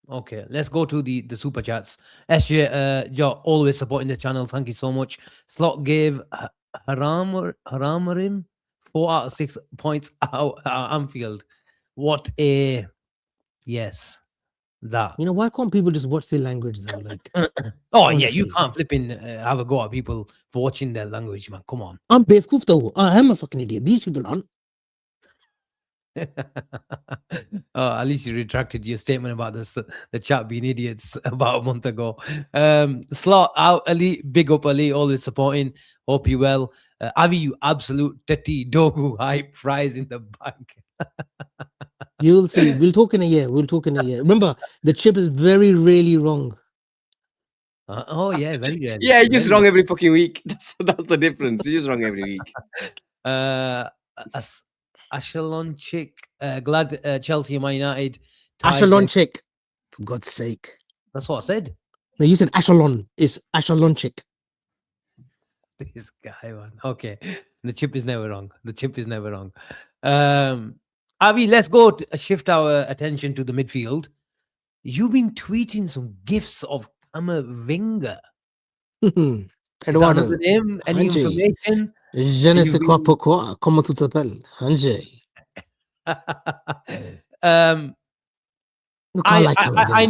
Okay, let's go to the super chats. SJ, you're always supporting the channel. Thank you so much. Slot gave Haramarim 4 out of 6 points out at Anfield. What a yes, that. You know, why can't people just watch their language though? Like, oh yeah, you honestly. can't flipping have a go at people for watching their language, man. Come on. I'm Bevkuf though. I am a fucking idiot. These people aren't. At least you retracted your statement about the chat being idiots about a month ago. Slot out, Ali, big up Ali, always supporting. Hope you well. Avi, you absolute dirty Dorgu hype, fries in the back. You'll see. We'll talk in a year. Remember, the chip is very rarely wrong. Oh yeah, very rarely. Yeah, you're just wrong every fucking week. That's the difference. You're just wrong every week. Ashelon chick, glad Chelsea and Man United. Ashelon chick, for God's sake. That's what I said. No, you said Ashelon. It's Ashelon chick. This guy, man. Okay, the chip is never wrong. Avi, let's go shift our attention to the midfield. You've been tweeting some gifs of Camavinga. Eduardo, is that name? Any information? Je ne sais quoi pourquoi. Comment tu t'appelles? Hanji. I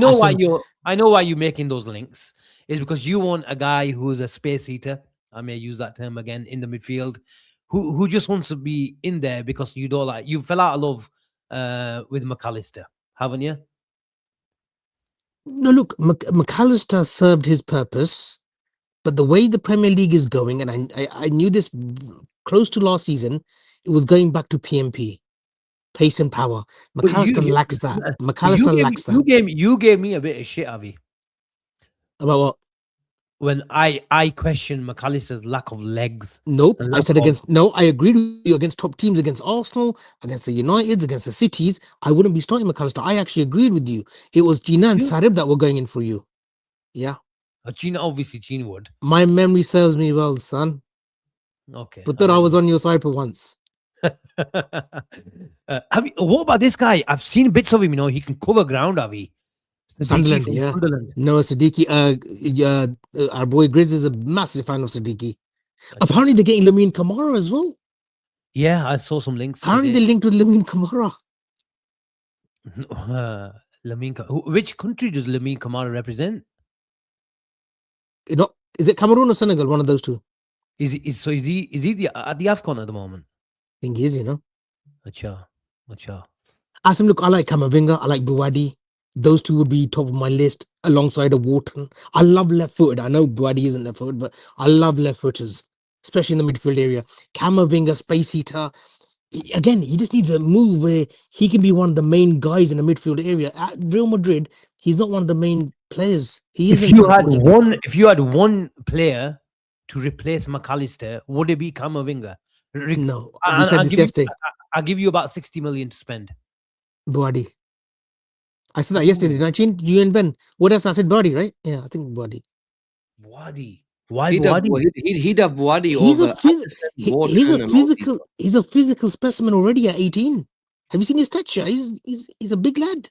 know why you're making those links. Is because you want a guy who's a space eater. I may use that term again in the midfield, who just wants to be in there because you don't like you fell out of love with McAllister, haven't you? No, look, McAllister served his purpose, but the way the Premier League is going, and I knew this close to last season, it was going back to PMP, pace and power. McAllister lacks that. You gave me a bit of shit, Avi. About what? When I questioned McAllister's lack of legs. Nope. I said I agreed with you against top teams, against Arsenal, against the Uniteds, against the Cities. I wouldn't be starting McAllister. I actually agreed with you. It was Gina and Sarib that were going in for you. Yeah. Gina would. My memory serves me well, son. Okay. But then I was on your side for once. What about this guy? I've seen bits of him, he can cover ground, Avi. Sunderland, yeah. No, Siddiqui. Our boy Grizz is a massive fan of Siddiqui. Apparently, they're getting Lamine Kamara as well. Yeah, I saw some links. Apparently, they're linked with Lamine Kamara. Which country does Lamine Kamara represent? Is it Cameroon or Senegal? One of those two. Is he at the AFCON at the moment? I think he is, Acha. Asim, look, I like Camavinga. I like Buwadi. Those two would be top of my list alongside a Wharton. I love left-footed. I know Buwadi isn't left-footed, but I love left-footers, especially in the midfield area. Camavinga, space eater. Again, he just needs a move where he can be one of the main guys in the midfield area. At Real Madrid, he's not one of the main players. He isn't. If you had one player to replace McAllister, would it be Camavinga? No, we said this yesterday. I'll give you about 60 million to spend. Buwadi. I said that yesterday, didn't I? Did you and Ben? What else? I said Buwadi, right? Yeah, I think Buwadi. Why he'd Buwadi? He'd have Buwadi He's a physical specimen already at 18. Have you seen his stature? He's a big lad.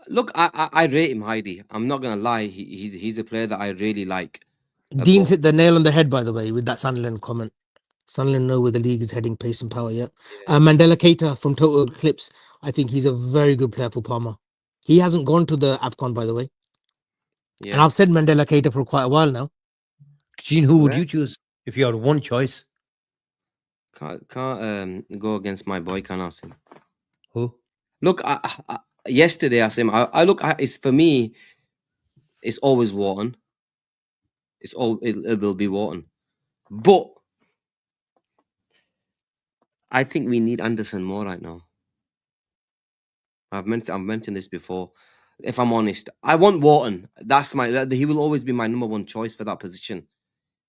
Look, I rate him, Heidi. I'm not gonna lie. He's a player that I really like. Dean's hit the nail on the head, by the way, with that Sunderland comment. Sunderland know where the league is heading, pace and power, yeah. Mandela Keita from Total Eclipse. I think he's a very good player for Parma. He hasn't gone to the AFCON, by the way. Yeah. And I've said Mandela Keita for quite a while now. Gene, who would you choose if you had one choice? Can't go against my boy, can Asim. Who? Look, yesterday, Asim, I look at it's for me, it's always Wharton. it will be Wharton. But I think we need Anderson more right now. I've mentioned this before. If I'm honest, I want Wharton. He will always be my number one choice for that position.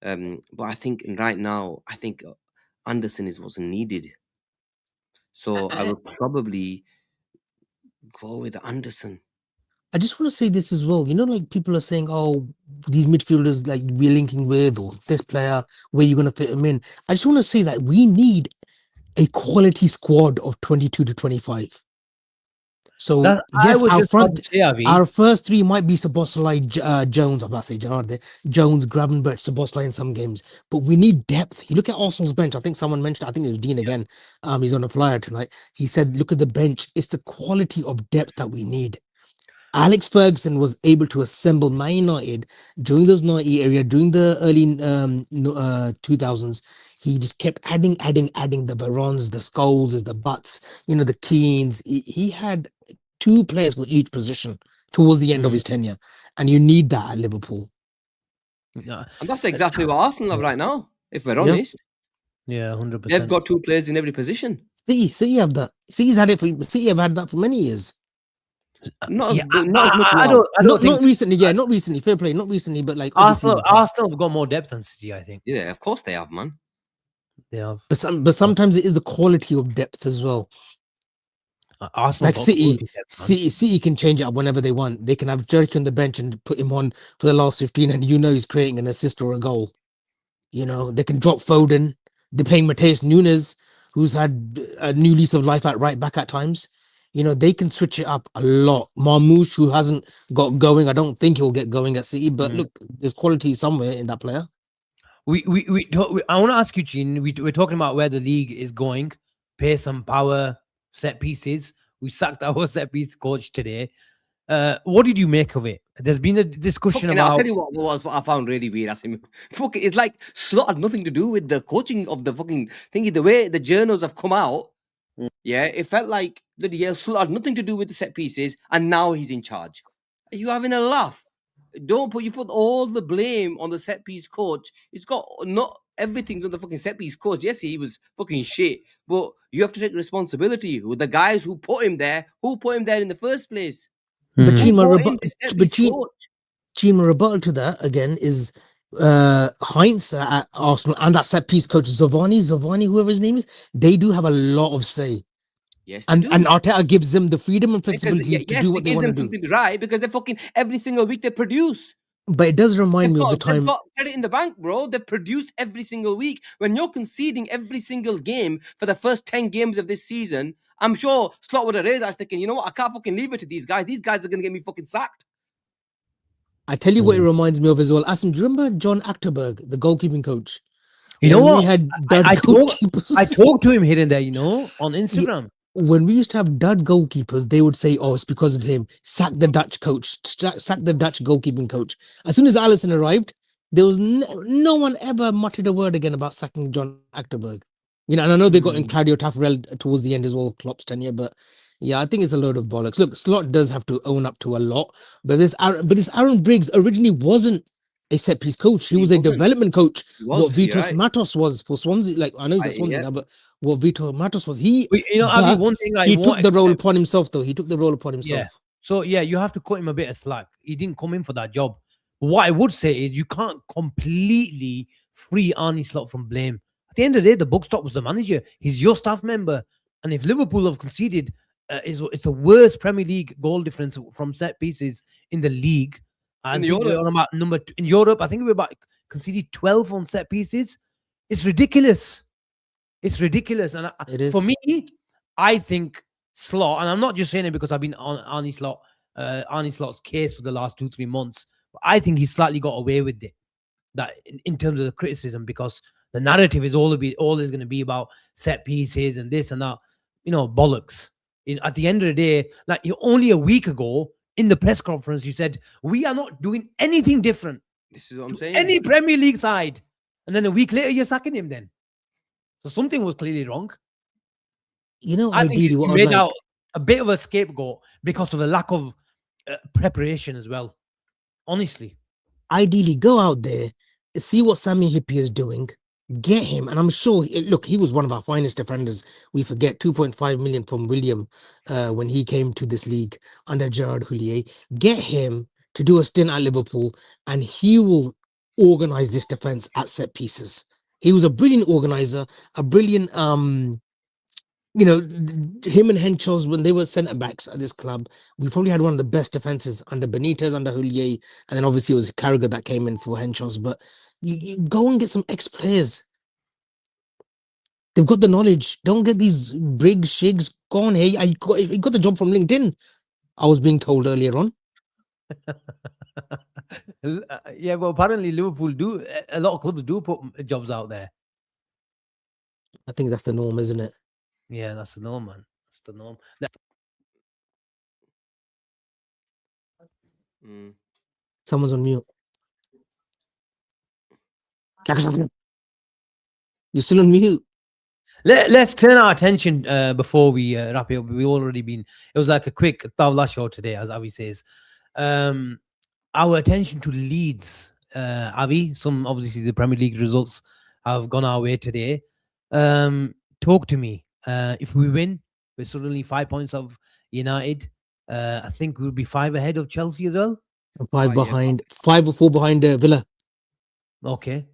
But I think right now, Anderson is what's needed. So I would probably go with Anderson. I just want to say this as well. You know, like people are saying, oh, these midfielders like we're linking with, or this player, where you're going to fit him in. I just want to say that we need a quality squad of 22 to 25. So yes, our first three might be Szoboszlai, Jones. I'm about to say Gerard there. Jones, Gravenberch, Szoboszlai in some games, but we need depth. You look at Arsenal's bench. I think someone mentioned. I think it was Dean again. He's on a flyer tonight. He said, "Look at the bench. It's the quality of depth that we need." Alex Ferguson was able to assemble Man United during those 90 area, during the early 2000s. He just kept adding the Barons, the Scholes, the Butts, the Keanes. He had 2 players for each position towards the end of his tenure, and you need that at Liverpool. And that's exactly what Arsenal have right now, if we're honest. Yeah, 100%. They've got 2 players in every position. City have that. City have had that for many years. Not recently. Yeah, not recently. Fair play, not recently, but like Arsenal have got more depth than City, I think. Yeah, of course they have, man. They have. But sometimes it is the quality of depth as well. Arsenal, like City can change it up whenever they want. They can have Jerky on the bench and put him on for the last 15, and he's creating an assist or a goal. They can drop Foden. They're playing Mateus Nunes, who's had a new lease of life at right back at times. They can switch it up a lot. Marmoush, who hasn't got going, I don't think he'll get going at City. But look, there's quality somewhere in that player. I want to ask you, Gene. We're talking about where the league is going. Pace and power, set pieces. We sacked our set piece coach today. What did you make of it? There's been a discussion about. I'll tell you what I found really weird. Asim. It's like Slot had nothing to do with the coaching of the fucking thingy. The way the journals have come out, yeah, it felt like Slot had nothing to do with the set pieces, and now he's in charge. Are you having a laugh? You put all the blame on the set piece coach. It's got not everything's on the fucking set piece coach. Yes, he was fucking shit, but you have to take responsibility. Who the guys who put him there? Who put him there in the first place? But Chima rebuttal to that again is Heinz at Arsenal and that set piece coach Zovani, whoever his name is. They do have a lot of say. Yes, and Arteta gives them the freedom and flexibility to do what they want to do. Right, because they're fucking every single week they produce. But it does remind me of the time. They've got credit in the bank, bro. They've produced every single week. When you're conceding every single game for the first 10 games of this season, I'm sure Slot would have raised that thinking, you know what, I can't fucking leave it to these guys. These guys are going to get me fucking sacked. I tell you what it reminds me of as well. Asim, do you remember John Achterberg, the goalkeeping coach? You know what? I talked to him here and there, on Instagram. When we used to have dud goalkeepers, they would say, "Oh, it's because of him. Sack the Dutch coach. Sack the Dutch goalkeeping coach." As soon as Alisson arrived, there was no one ever muttered a word again about sacking John Achterberg. And I know they got in Claudio Taffarel towards the end as well, Klopp's tenure, but yeah, I think it's a load of bollocks. Look, Slot does have to own up to a lot, but this Aaron Briggs originally wasn't a set piece coach. He was a development coach. What Vitor Matos was for Swansea. Like, I know he's at Swansea now, but what Vitor Matos was, he took the role upon himself, though. He took the role upon himself. Yeah. So yeah, you have to cut him a bit of slack. He didn't come in for that job. What I would say is you can't completely free Arne Slot from blame. At the end of the day, the buck stop was the manager. He's your staff member, and if Liverpool have conceded, it's the worst Premier League goal difference from set pieces in the league. And in Europe, I think we're about conceded 12 on set pieces. It's ridiculous. It's ridiculous. And for me, I think Slot, and I'm not just saying it because I've been on Arne Slot's case for the last 2-3 months, but I think he's slightly got away with it. That in terms of the criticism, because the narrative is always going to be about set pieces and this and that, bollocks. At the end of the day, like only a week ago, in the press conference, you said, we are not doing anything different. This is what I'm saying. Any Premier League side. And then a week later, you're sacking him then. So something was clearly wrong. I think you made out a bit of a scapegoat because of the lack of preparation as well. Honestly. ideally go out there, see what Sammy Hippie is doing, get him. And I'm sure, look, he was one of our finest defenders. We forget 2.5 million from William when he came to this league under Gerard Houllier. Get him to do a stint at Liverpool, and he will organize this defense at set pieces. He was a brilliant organizer, a brilliant him and Henschels, when they were centre backs at this club, we probably had one of the best defenses under Benitez, under Houllier, and then obviously it was Carragher that came in for Henschels. But you go and get some ex players. They've got the knowledge. Don't get these Briggs, Shigs. Go on, hey, I got the job from LinkedIn. I was being told earlier on. Yeah, well, apparently Liverpool do. A lot of clubs do put jobs out there. I think that's the norm, isn't it? Yeah, that's the norm, man. That's the norm. Someone's on mute. You're still on mute. Let's turn our attention before we wrap it up. We've already been. It was like a quick Tawla show today, as Avi says. Our attention to Leeds, Avi. Some obviously the Premier League results have gone our way today. Talk to me. If we win, we're suddenly 5 points of United. I think we'll be 5 ahead of Chelsea as well. 5 behind, 5 or 4 behind Villa. Okay.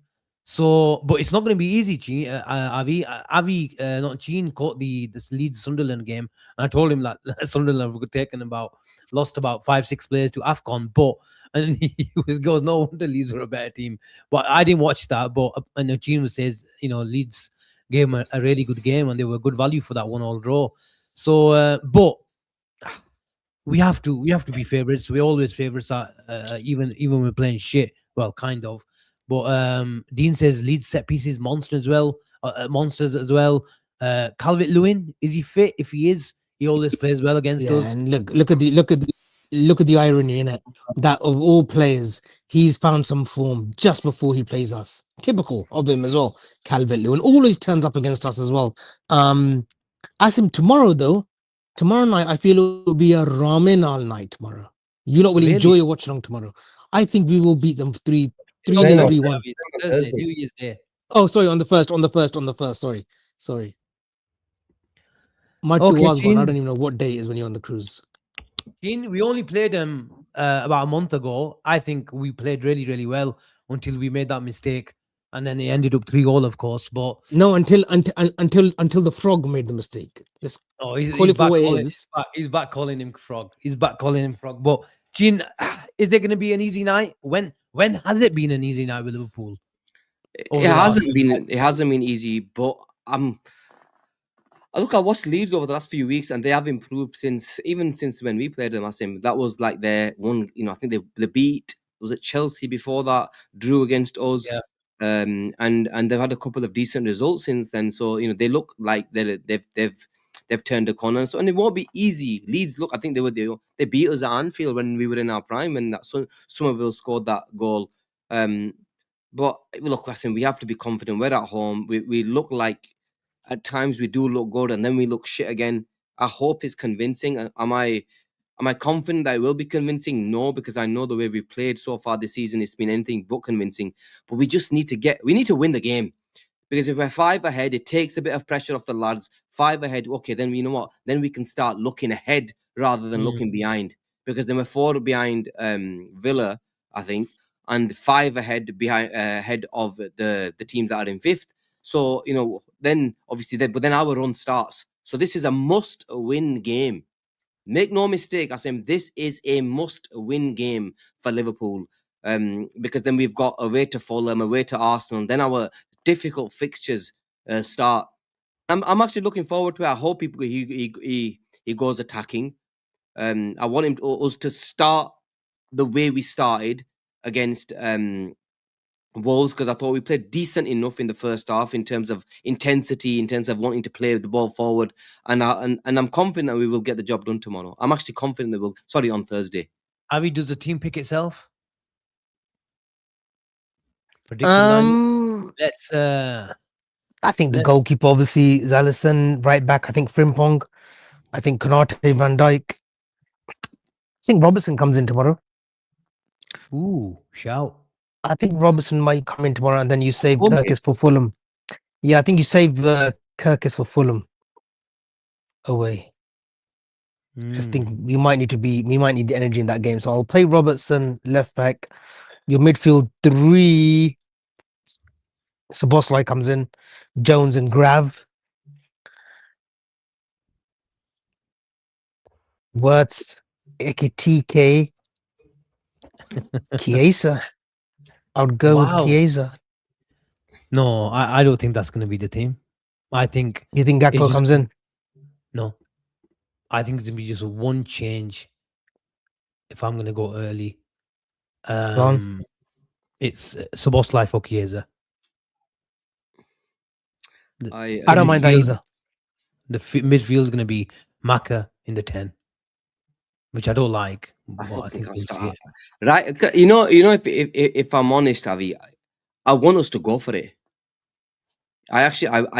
So, but it's not going to be easy, Avi. Avi, not Gene, caught this Leeds Sunderland game, and I told him that Sunderland were lost about 5-6 players to AFCON, and he goes, no wonder Leeds were a better team. But I didn't watch that. But and Gene says, Leeds gave him a really good game, and they were good value for that 1-1 draw. So, but we have to be favorites. We're always favorites, even when we're playing shit. Well, kind of. But Dean says Leeds set pieces monsters as well. Calvert-Lewin, is he fit? If he is, he always plays well against us. And look at the irony in it. That of all players, he's found some form just before he plays us. Typical of him as well. Calvert-Lewin always turns up against us as well. Asim, tomorrow night, I feel it will be a ramen all night tomorrow. You lot will enjoy your watch along tomorrow. I think we will beat them 3-1. Thursday, New Year's Day. Oh, sorry, on the first. Sorry. My two was gone. I don't even know what day it is when you're on the cruise. Gene, we only played them about a month ago. I think we played really, really well until we made that mistake, and then it ended up 3-3, of course. But no, until the frog made the mistake. Just call it for what it is. He's back calling him frog. But Gene, is there going to be an easy night? When has it been an easy night with Liverpool? It hasn't been easy, but I watched Leeds over the last few weeks, and they have improved since when we played them. Asim, that was like their one. I think they beat, was it Chelsea before that, drew against us, and they've had a couple of decent results since then. So they look like they've turned a corner. So, and it won't be easy. Leeds, look, I think they beat us at Anfield when we were in our prime, and that Somerville scored that goal. But look, Asim, we have to be confident. We're at home. We look like. At times we do look good, and then we look shit again. I hope it's convincing. Am I confident that it will be convincing? No, because I know the way we've played so far this season, it's been anything but convincing. But we just need to win the game. Because if we're 5 ahead, it takes a bit of pressure off the lads. 5 ahead, okay, then you know what? Then we can start looking ahead rather than looking behind. Because then we're 4 behind Villa, I think, and 5 ahead of the teams that are in 5th. So, then obviously, but then our run starts. So this is a must-win game. Make no mistake, Asim, this is a must-win game for Liverpool. Because then we've got away to Fulham, away to Arsenal, and then our difficult fixtures start. I'm actually looking forward to it. I hope he goes attacking. I want us to start the way we started against Wolves, because I thought we played decent enough in the first half in terms of intensity, in terms of wanting to play the ball forward, and I'm confident that we will get the job done tomorrow. I'm actually confident that we'll. Sorry, on Thursday. Avi, does the team pick itself? Prediction. Let's. I think the goalkeeper obviously is Alisson. Right back, I think Frimpong. I think Konate, Van Dijk. I think Robertson comes in tomorrow. Ooh, shout. I think Robertson might come in tomorrow, and then you save Home Kirkus for Fulham. Yeah, I think you save Kirkus for Fulham away. Just think we might need the energy in that game. So I'll play Robertson left back. Your midfield three. Szoboszlai comes in, Jones and Grav. Wirtz, Ekitike, Chiesa. I would go with Wow. Chiesa. No, I don't think that's going to be the team. I think You think it's Gakpo just comes gonna- in? No, I think it's going to be just one change. If I'm going to go early, it's Szoboszlai for Chiesa. I don't mind that either. The midfield is going to be Maka in the 10, which I don't like. I But I fucking think can't we'll see start. it. Right, you know, if I'm honest, Avi, I want us to go for it. I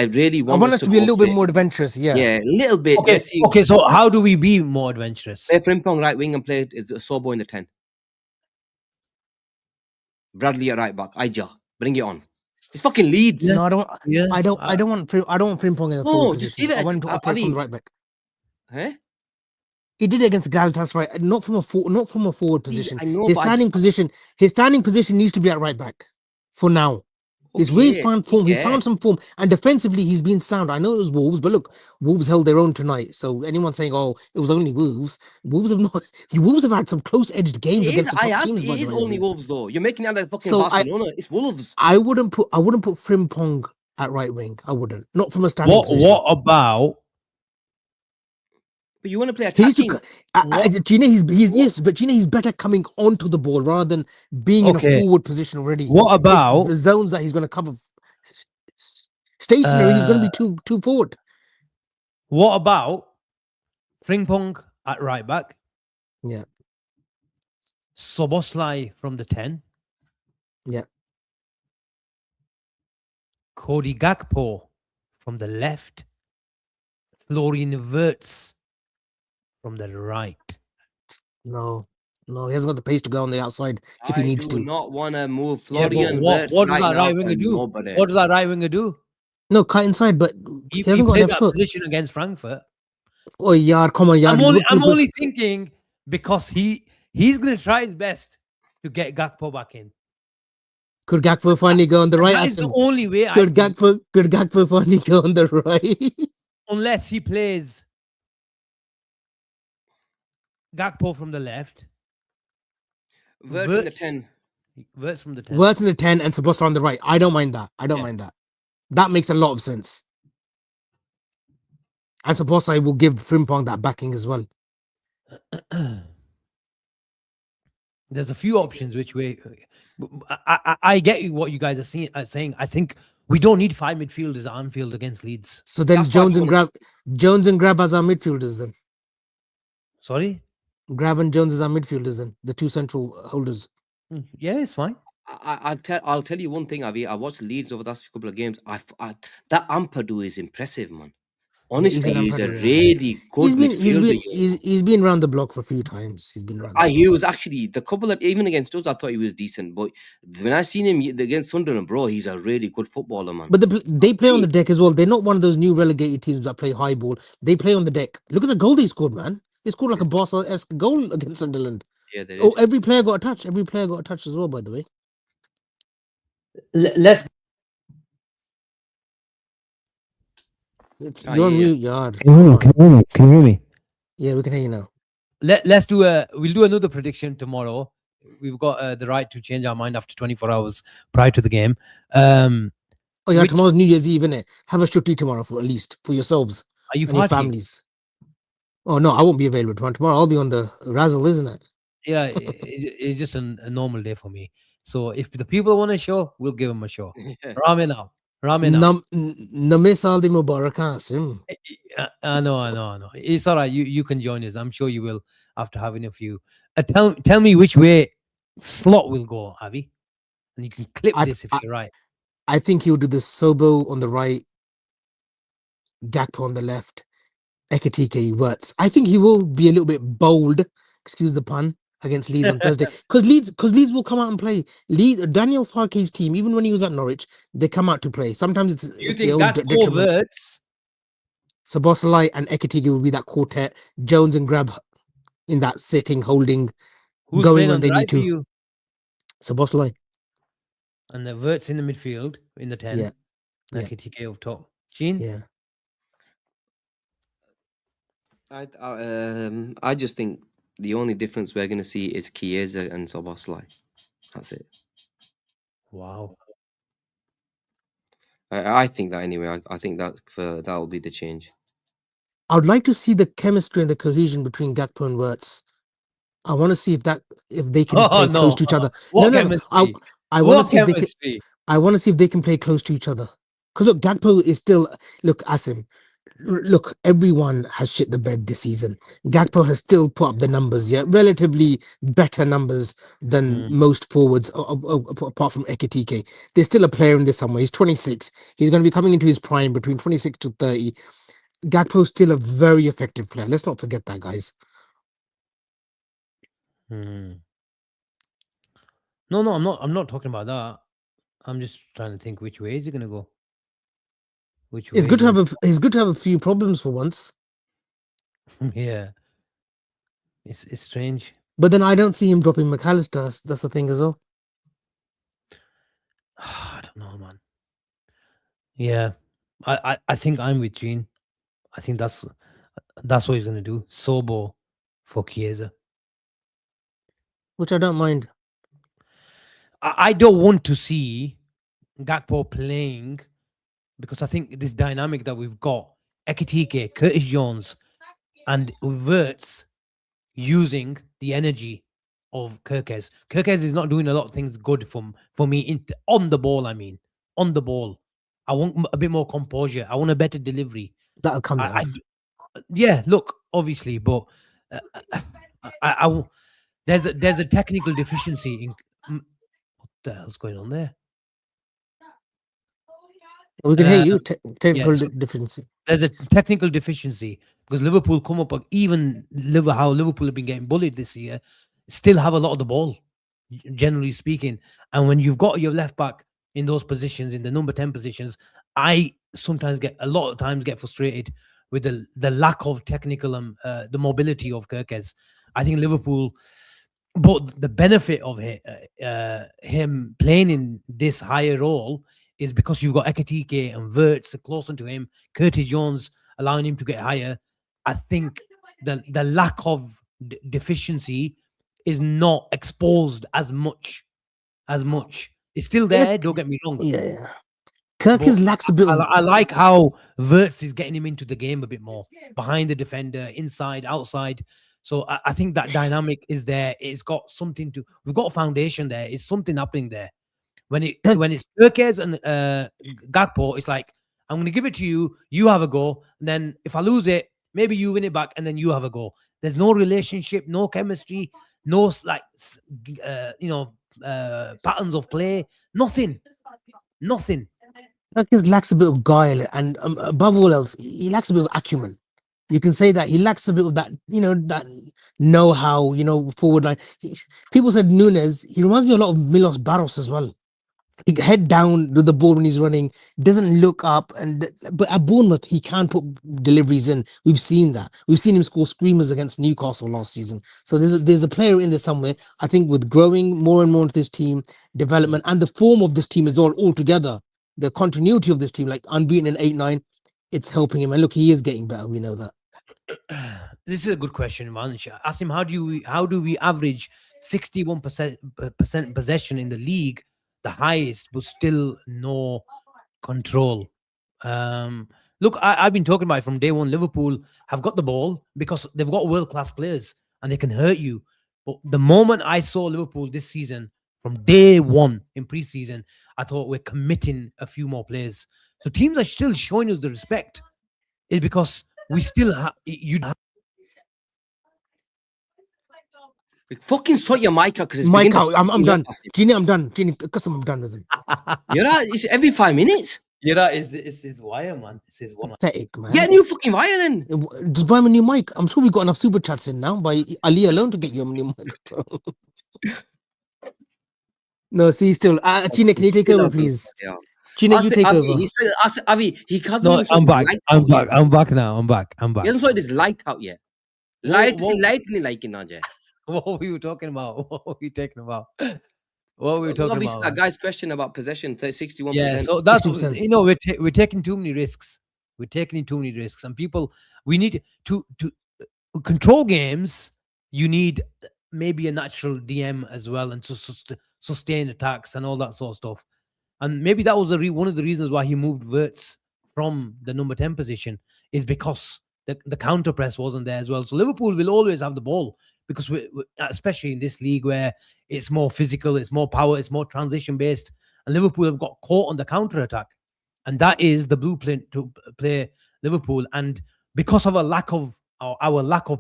really I want, want us to be a little bit more adventurous. Yeah. a little bit. Okay, Let's see. okay. So how do we be more adventurous? Play Frimpong right wing and play Sobo in the 10. Bradley at right back. Aija, bring it on. It's fucking Leeds. No, I don't. Yeah, I don't want Frimpong in the No, forward just position. leave it. I want him to operate from the right back. Huh? He did it against Gravitas, right? Not from a forward position. I know, His but I standing position needs to be at right back for now. It's where he's found form. He's found some form, and defensively he's been sound. I know it was Wolves, but look, Wolves held their own tonight. So anyone saying, "Oh, it was only Wolves," Wolves have not. Wolves have had some close-edged games against the top teams. By It the is way, only Wolves though. You're making it out like fucking So Barcelona. It's Wolves. I wouldn't put Frimpong at right wing. I wouldn't. Not from a standing position. What about? But you want to play He needs attacking. Gina, yes, but Gina, he's better coming onto the ball rather than being in a forward position already. What about the zones that he's going to cover? Stationary, he's going to be too forward. What about Frimpong at right back? Yeah. Szoboszlai from the 10. Yeah. Cody Gakpo from the left. Florian Wirtz from the right. No, he hasn't got the pace to go on the outside if he needs to. I do not want to move Yeah, Florian what Wirtz does right that now right winger for do? nobody. What does that right winger do? No, cut inside, but he hasn't got played left that foot. position against Frankfurt. Oh, yeah, come on, yeah. I'm only thinking because he's going to try his best to get Gakpo back in. Could Gakpo finally go on the right? That is the only way. Could Gakpo finally go on the right? Unless he plays Gakpo from the left. Wirtz in the 10. Wirtz from the 10. Wirtz in the 10 and Szoboszlai on the right. I don't mind that. Mind that. That makes a lot of sense. And Szoboszlai will give Frimpong that backing as well. There's a few options which way. I get what you guys are saying. I think we don't need 5 midfielders at Anfield against Leeds. So then Jones and Grav as our midfielders then. Sorry? Grav and Jones as our midfielders then. The 2 central holders. Yeah, it's fine. I'll tell you one thing, Avi. I watched Leeds over the last couple of games. That Ampadu is impressive, man. Honestly, he's a really good midfielder. He's been around the block for a few times. He's been around. He was actually the couple of even against us. I thought he was decent, but when I seen him against Sunderland, bro, he's a really good footballer, man. But they play on the deck as well. They're not one of those new relegated teams that play high ball. They play on the deck. Look at the goal they scored, man. They scored like a Barca-esque goal against Sunderland. Yeah, they did. Oh, every player got a touch. Every player got a touch as well, by the way. Let's. You're on mute, Yard. Can you hear me? Yeah, we can hear you now. Let's do we'll do another prediction tomorrow. We've got the right to change our mind after 24 hours prior to the game. Oh yeah, tomorrow's New Year's Eve, innit? Have a shutti tomorrow for at least for yourselves Are you and your families. Oh no, I won't be available tomorrow. Tomorrow I'll be on the razzle, isn't it? Yeah, it's just a normal day for me. So if the people want a show, we'll give them a show. Ramena. Name Saldi Mubarak Asim. I know. It's all right. You can join us. I'm sure you will after having a few. Tell me which way Slot will go, Avi. And you can clip this if you're right. I think he'll do the Sobo on the right, Gakpo on the left, Ekitike Wirtz. I think he will be a little bit bold, excuse the pun, against Leeds on Thursday. Because Leeds will come out and play. Daniel Farke's team, even when he was at Norwich, they come out to play. Sometimes Do you it's think their own that's detriment. Verts? Szoboszlai and Ekitike will be that quartet. Jones and Grab in that sitting, holding, Who's going playing when on they the need right for to. you? Szoboszlai. And the Verts in the midfield, in the 10. Yeah. Yeah. Ekitike up top. Gene? Yeah. I just think the only difference we're going to see is Chiesa and Szoboszlai. That's it. Wow. I think that anyway. I think that'll be the change. I would like to see the chemistry and the cohesion between Gakpo and Wirtz. I want to see if they can play close to each other. What No. chemistry? I want to What see if they can. chemistry? I want to see if they can play close to each other. Because look, Gakpo is still Asim. Look, everyone has shit the bed this season. Gakpo has still put up the numbers, yeah, relatively better numbers than most forwards, apart from Ekitike. There's still a player in there somewhere. He's 26. He's going to be coming into his prime between 26 to 30. Gakpo's still a very effective player. Let's not forget that, guys. No, I'm not talking about that. I'm just trying to think which way is he going to go. It's good to have a few problems for once. Yeah, it's strange. But then I don't see him dropping McAllister. That's the thing as well. I don't know, man. Yeah, I think I'm with Gene. I think that's what he's going to do. Sobo for Chiesa. Which I don't mind. I don't want to see Gakpo playing because I think this dynamic that we've got, Ekitike, Curtis Jones, and Wirtz using the energy of Kirkez. Kirkez is not doing a lot of things good for me on the ball. I mean, on the ball, I want a bit more composure. I want a better delivery. That'll come down. Yeah, look, obviously, but there's a technical deficiency in what the hell's going on there. We can hear you. Technical deficiency. There's a technical deficiency because Liverpool come up, even how Liverpool have been getting bullied this year, still have a lot of the ball, generally speaking. And when you've got your left back in those positions, in the number 10 positions, I sometimes get frustrated with the lack of technical the mobility of Kirkez. I think Liverpool, but the benefit of him playing in this higher role is because you've got Ekitike and Wirtz closer to him, Curtis Jones allowing him to get higher. I think the lack of deficiency is not exposed as much. It's still there, don't get me wrong. Yeah. Kirkez lacks a bit of... I like how Wirtz is getting him into the game a bit more, behind the defender, inside, outside. So I think that dynamic is there. It's got something we've got a foundation there. It's something happening there. When it's Kirkez and Gakpo, it's like, I'm going to give it to you. You have a go. And then if I lose it, maybe you win it back and then you have a go. There's no relationship, no chemistry, no patterns of play. Nothing. Kirkez lacks a bit of guile, and above all else, he lacks a bit of acumen. You can say that he lacks a bit of that, that know-how, forward line. People said Nunes, he reminds me a lot of Milos Barros as well. He head down with the ball when he's running, doesn't look up, but at Bournemouth he can put deliveries in. We've seen that. We've seen him score screamers against Newcastle last season. So there's a player in there somewhere. I think with growing more and more into this team, development, and the form of this team is all together. The continuity of this team, like unbeaten in 8-9, it's helping him. And look, he is getting better. We know that. This is a good question, man. Asim, how do we average 61% possession in the league, the highest, but still no control? Look, I've been talking about it from day one. Liverpool have got the ball because they've got world-class players and they can hurt you. But the moment I saw Liverpool this season, from day one in pre-season, I thought we're committing a few more players. So teams are still showing us the respect. Is because we still have Fucking sort your mic out because it's mic out. I'm done. Genie, I'm done. Genie, I'm done with him. You're right. It's every 5 minutes. You know, it's his wire, man. It's his wire. Pathetic, man. Get a new fucking wire then. Just buy him a new mic. I'm sure we've got enough super chats in now by Ali alone to get you a new microphone. No, see, still. Chine, can you take over, please? Yeah. Chine, you take over. He said, Avi, he hasn't No, even sorted I'm his back. light I'm out back. yet. I'm back now. I'm back. I'm He back. hasn't sorted his light out yet. Light नहीं like ना जाए. What were you talking about? What were you talking about? What were we talking Obviously, about? that guy's question about possession, 61%. Yeah, so that's 60%. you know we're taking too many risks. We're taking too many risks, and people we need to control games. You need maybe a natural DM as well, and to sustain attacks and all that sort of stuff. And maybe that was one of the reasons why he moved Wirtz from the number 10 position is because the counter press wasn't there as well. So Liverpool will always have the ball because we especially in this league where it's more physical, it's more power, it's more transition based, and Liverpool have got caught on the counter attack, and that is the blueprint to play Liverpool. And because of our lack of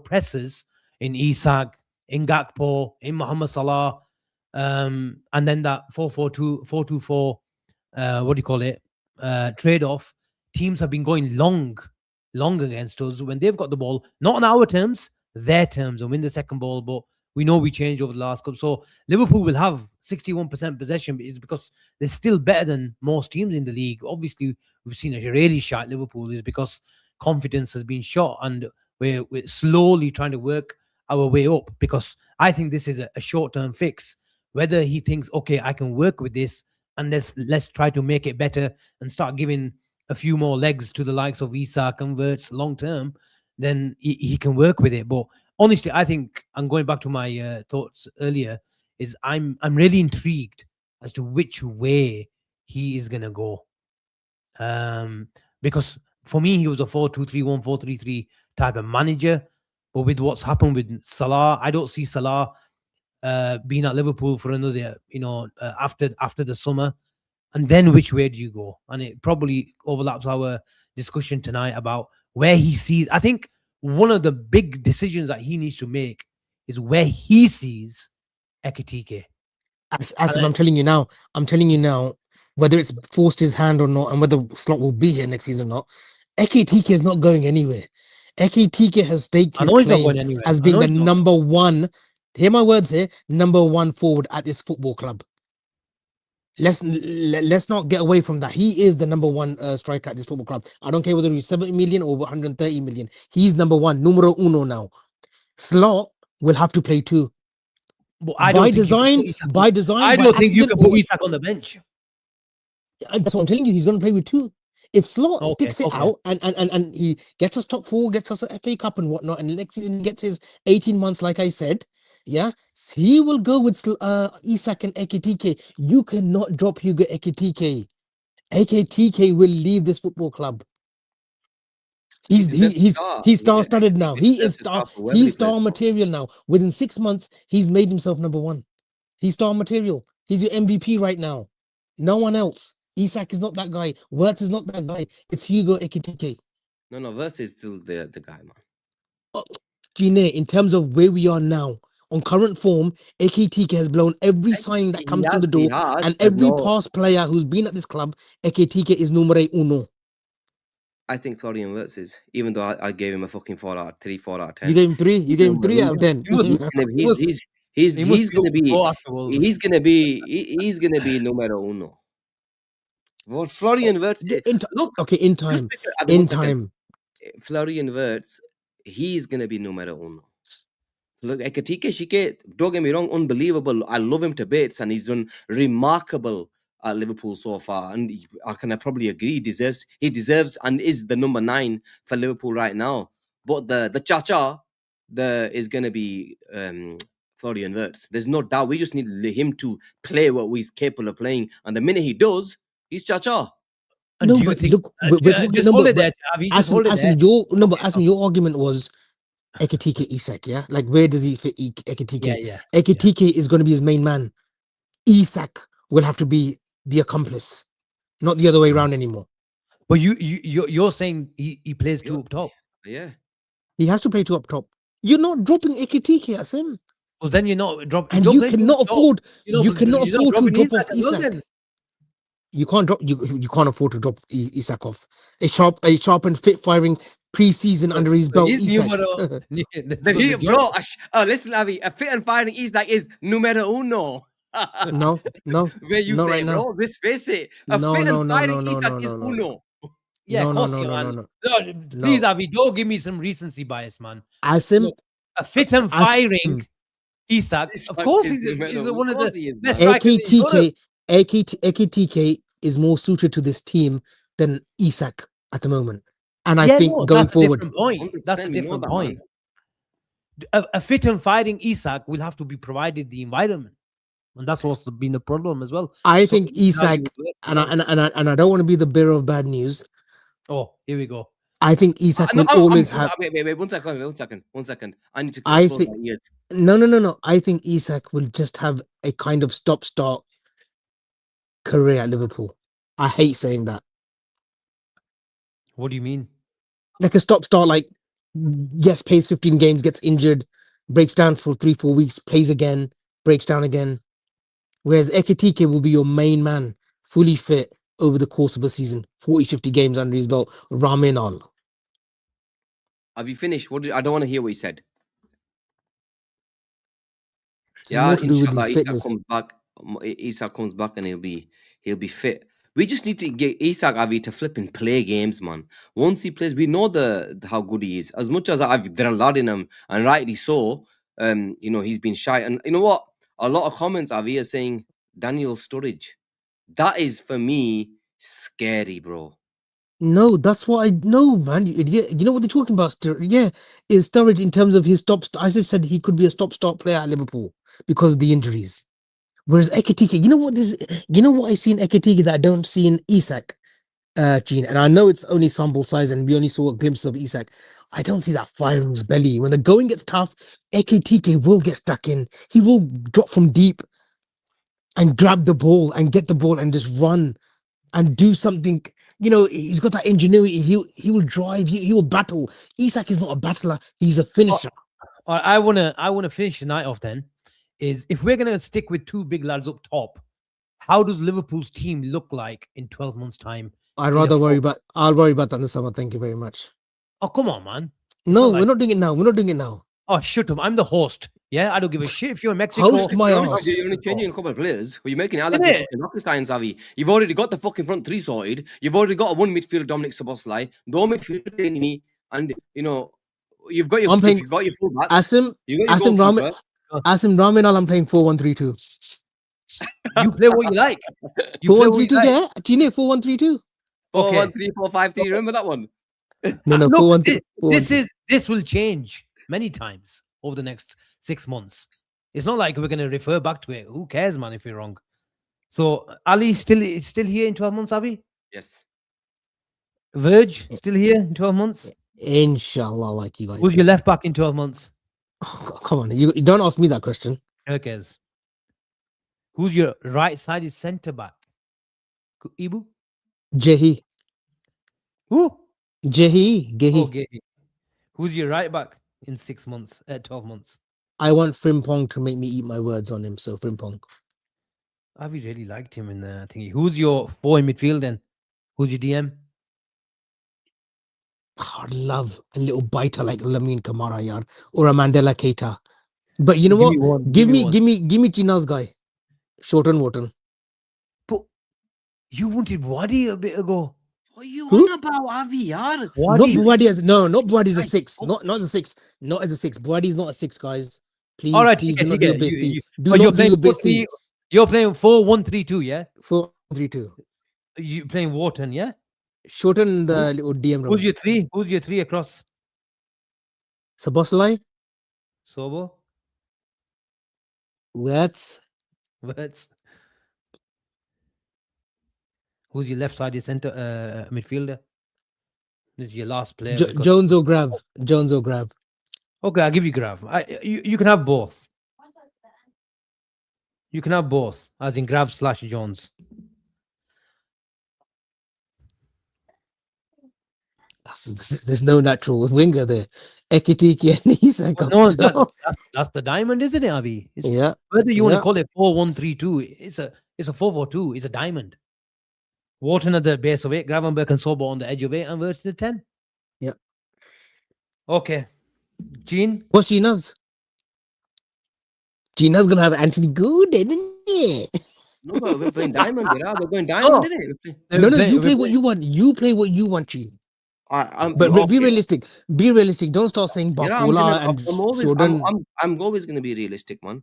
presses in Isak, in Gakpo, in Mohamed Salah, and then that 4-4-2, 4-2-4, what do you call it? Trade-off. Teams have been going long against us when they've got the ball, not on our terms, their terms, and win the second ball. But we know we changed over the last couple. So Liverpool will have 61% possession, is because they're still better than most teams in the league. Obviously, we've seen a really shot Liverpool is because confidence has been shot, and we're slowly trying to work our way up. Because I think this is a short-term fix. Whether he thinks, okay, I can work with this, and let's try to make it better and start giving a few more legs to the likes of Isak and Wirtz long term, then he can work with it. But honestly, I think, I'm going back to my thoughts earlier, is I'm really intrigued as to which way he is gonna go. Because for me, he was a 4-2-3-1, 4-3-3 type of manager. But with what's happened with Salah, I don't see Salah being at Liverpool for another, after the summer. And then which way do you go? And it probably overlaps our discussion tonight about where he sees. I think one of the big decisions that he needs to make is where he sees Ekitike. As I'm telling you now, whether it's forced his hand or not, and whether Slot will be here next season or not, Ekitike is not going anywhere. Ekitike has staked his claim as being the number one. Hear my words here, number one forward at this football club. Let's not get away from that. He is the number one striker at this football club. I don't care whether he's 70 million or 130 million. He's number one, numero uno now. Slot will have to play two. By design, I don't think you can put Isak on the bench. That's what I'm telling you. He's going to play with two. If Slot sticks it out and he gets us top four, gets us an FA Cup and whatnot, and next season gets his 18 months, like I said, yeah, he will go with Isak and Ekitike. You cannot drop Hugo Ekitike. Ekitike will leave this football club. He's star-studded now. He's star material now. Within 6 months, he's made himself number one. He's star material. He's your MVP right now. No one else. Isak is not that guy. Wirtz is not that guy. It's Hugo Ekitike. No, Wirtz is still the guy, man. Gine, in terms of where we are now, on current form, Ekitike has blown every sign that comes through the door, and every past player who's been at this club, Ekitike is numero uno. I think Florian Wirtz is, even though I gave him a fucking 4 out of 10. You gave him 3? You gave him 3 out of 10. He's gonna be numero uno. Well, Florian Wirtz, in time. Florian Wirtz, he's gonna be numero uno. Look, Ekitike Shike, don't get me wrong, unbelievable. I love him to bits, and he's done remarkable at Liverpool so far. And I can probably agree, he deserves and is the number 9 for Liverpool right now. But the cha-cha is gonna be Florian Wirtz. There's no doubt. We just need him to play what he's capable of playing, and the minute he does, he's cha-cha. No, but look, Asim, your argument was Ekitike Isak, yeah? Like, where does he fit Ekitike? Yeah. Ekitike is going to be his main man. Isak will have to be the accomplice, not the other way around anymore. But you're saying he plays 2 up top? Yeah. He has to play 2 up top. You're not dropping Ekitike, Asim. Well, then you're not dropping. And you cannot afford to drop off Isak. You can't drop. You can't afford to drop Isak off. A sharp and fit firing pre-season under his belt. Isak. Listen, Avi, a fit and firing Isak is numero uno. No. Where you No, say, right now. bro, let's face it. A No, fit no, and no, firing no, no, Isak no, is no, uno. Yeah, No, of no, course, no, you, no, man. no, Please, No. Avi, don't give me some recency bias, man. Asim, Look, a fit and firing Isak, of course, he's one of the best strikers in Europe. AKTK is more suited to this team than Isak at the moment. And I Yeah, think no, going that's a forward, different point. That's a 100%, we know different that, point. man. A fit and firing Isak will have to be provided the environment, and that's what's been the problem as well. I So think he has Isak, to work and well. I don't want to be the bearer of bad news. Oh, here we go. I think Isak No, will always have. wait, 1 second. I need to I close think my ears. no. I think Isak will just have a kind of stop-start career at Liverpool. I hate saying that. What do you mean? Like a stop-start, like yes, plays 15 games, gets injured, breaks down for 3-4 weeks, plays again, breaks down again. Whereas Ekitike will be your main man, fully fit over the course of a season, 40-50 games under his belt. Ramin all. Have you finished? I don't want to hear what you said. It's more to do with his Isak fitness. comes back. Isak comes back and he'll be fit. We just need to get Isak Avi to flipping play games, man. Once he plays, we know how good he is. As much as there are a lot in him, and rightly so. He's been shy, and you know what? A lot of comments Avi are saying Daniel Sturridge. That is for me scary, bro. No, that's what I know, man. You idiot. You know what they're talking about? Yeah, is Sturridge in terms of his stop. I just said he could be a stop-start player at Liverpool because of the injuries. Whereas Ekitike, you know what I see in Ekitike that I don't see in Isak, Gene. And I know it's only sample size, and we only saw a glimpse of Isak. I don't see that fire in his belly. When the going gets tough, Ekitike will get stuck in. He will drop from deep and grab the ball and get the ball and just run and do something. He's got that ingenuity. He will drive. He will battle. Isak is not a battler. He's a finisher. I wanna finish the night off then. Is if we're gonna stick with two big lads up top, how does Liverpool's team look like in 12 months' time? I'll worry about that in the summer. Thank you very much. Oh, come on, man. No, we're not doing it now. Oh, shut up. I'm the host. Yeah, I don't give a shit if you're in Mexico. Host my ass. You're only changing a couple of players. Well, you're making it out like fucking rocket science, Avi. You've already got the fucking front three sorted. You've already got a one midfield Dominic Szoboszlai, no midfield Nini, and you've got your fullbacks. Asim Ramin, I'm playing 4-1-3-2. You play what you like. 4-1-3-2, yeah. Do you know 4-1-3-2? 4-1-3, 4-5-3. Remember that one? No, Look, 4-1-3. this will change many times over the next 6 months. It's not like we're going to refer back to it. Who cares, man, if we're wrong? So Ali still here in 12 months, Avi? Yes. Verge still here in 12 months? Inshallah, like you guys. Who's your left back in 12 months? Oh, come on, you don't ask me that question. Who cares? Who's your right-sided centre back? Ibu? Jehi. Who? Gehi. Oh, Gehi. Who's your right back in 12 months? I want Frimpong to make me eat my words on him, so Frimpong. Have you really liked him in the thingy? Who's your 4 in midfield then? Who's your DM? I'd love a little biter like Lamine Kamara, yard, or a Mandela Keita. But you know what? Give me Gina's guy, Shorten Wharton. But you wanted Wadi a bit ago. What are you on about, Avi? Not Buwadi not Buwadi as a 6. Not as a 6. Not as a 6. Buwadi's not a 6, guys. Please, all right, please do not do your bestie. You're playing 4-1-3-2, yeah? 4-3-2. You playing Wharton, yeah? Shorten the little DM room. Who's your 3? Who's your 3 across? Szoboszlai. Sobo. Wertz. Who's your left-sided centre midfielder? This is your last player. Jones or Grav. Okay, I'll give you Grav. You can have both. You can have both, as in Grav/Jones. There's no natural winger there. Ekitike and Isak. No, that's the diamond, isn't it, Avi? Yeah. Whether you want to call it 4-1-3-2, it's a 4-4-2. It's a diamond. Wharton at the base of it, Gravenberg and Sobo on the edge of it, and Wirtz the 10. Yeah. Okay. Gene? What's Gina's? Gina's gonna have Anthony Gordon, isn't it? No, but we're playing diamond. We're going diamond, Oh. isn't it? No, you play what you want. You play what you want, Gene. But be okay. realistic. Be realistic. Don't start saying Yeah, Bakula and Jordan. I'm always gonna be realistic, man.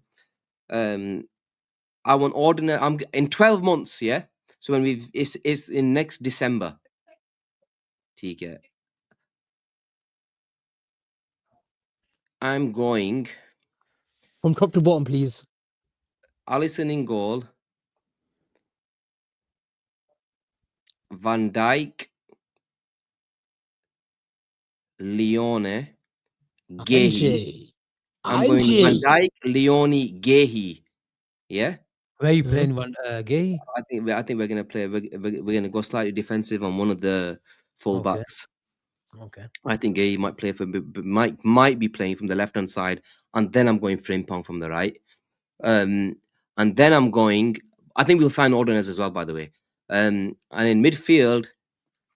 I want ordinary. I'm in 12 months, yeah. So when it's in next December. Okay. I'm going From top to bottom, please. Alisson in goal. Van Dijk, Leone, Gehi. I'm going Van Dijk, Leone, Gehi. Yeah. Where are you playing one Gay? I think we're gonna play. We're gonna go slightly defensive on one of the fullbacks. Okay. I think Gehi might play for might be playing from the left hand side, and then I'm going Frimpong from the right. And then I'm going. I think we'll sign Ordonez as well, by the way. And in midfield,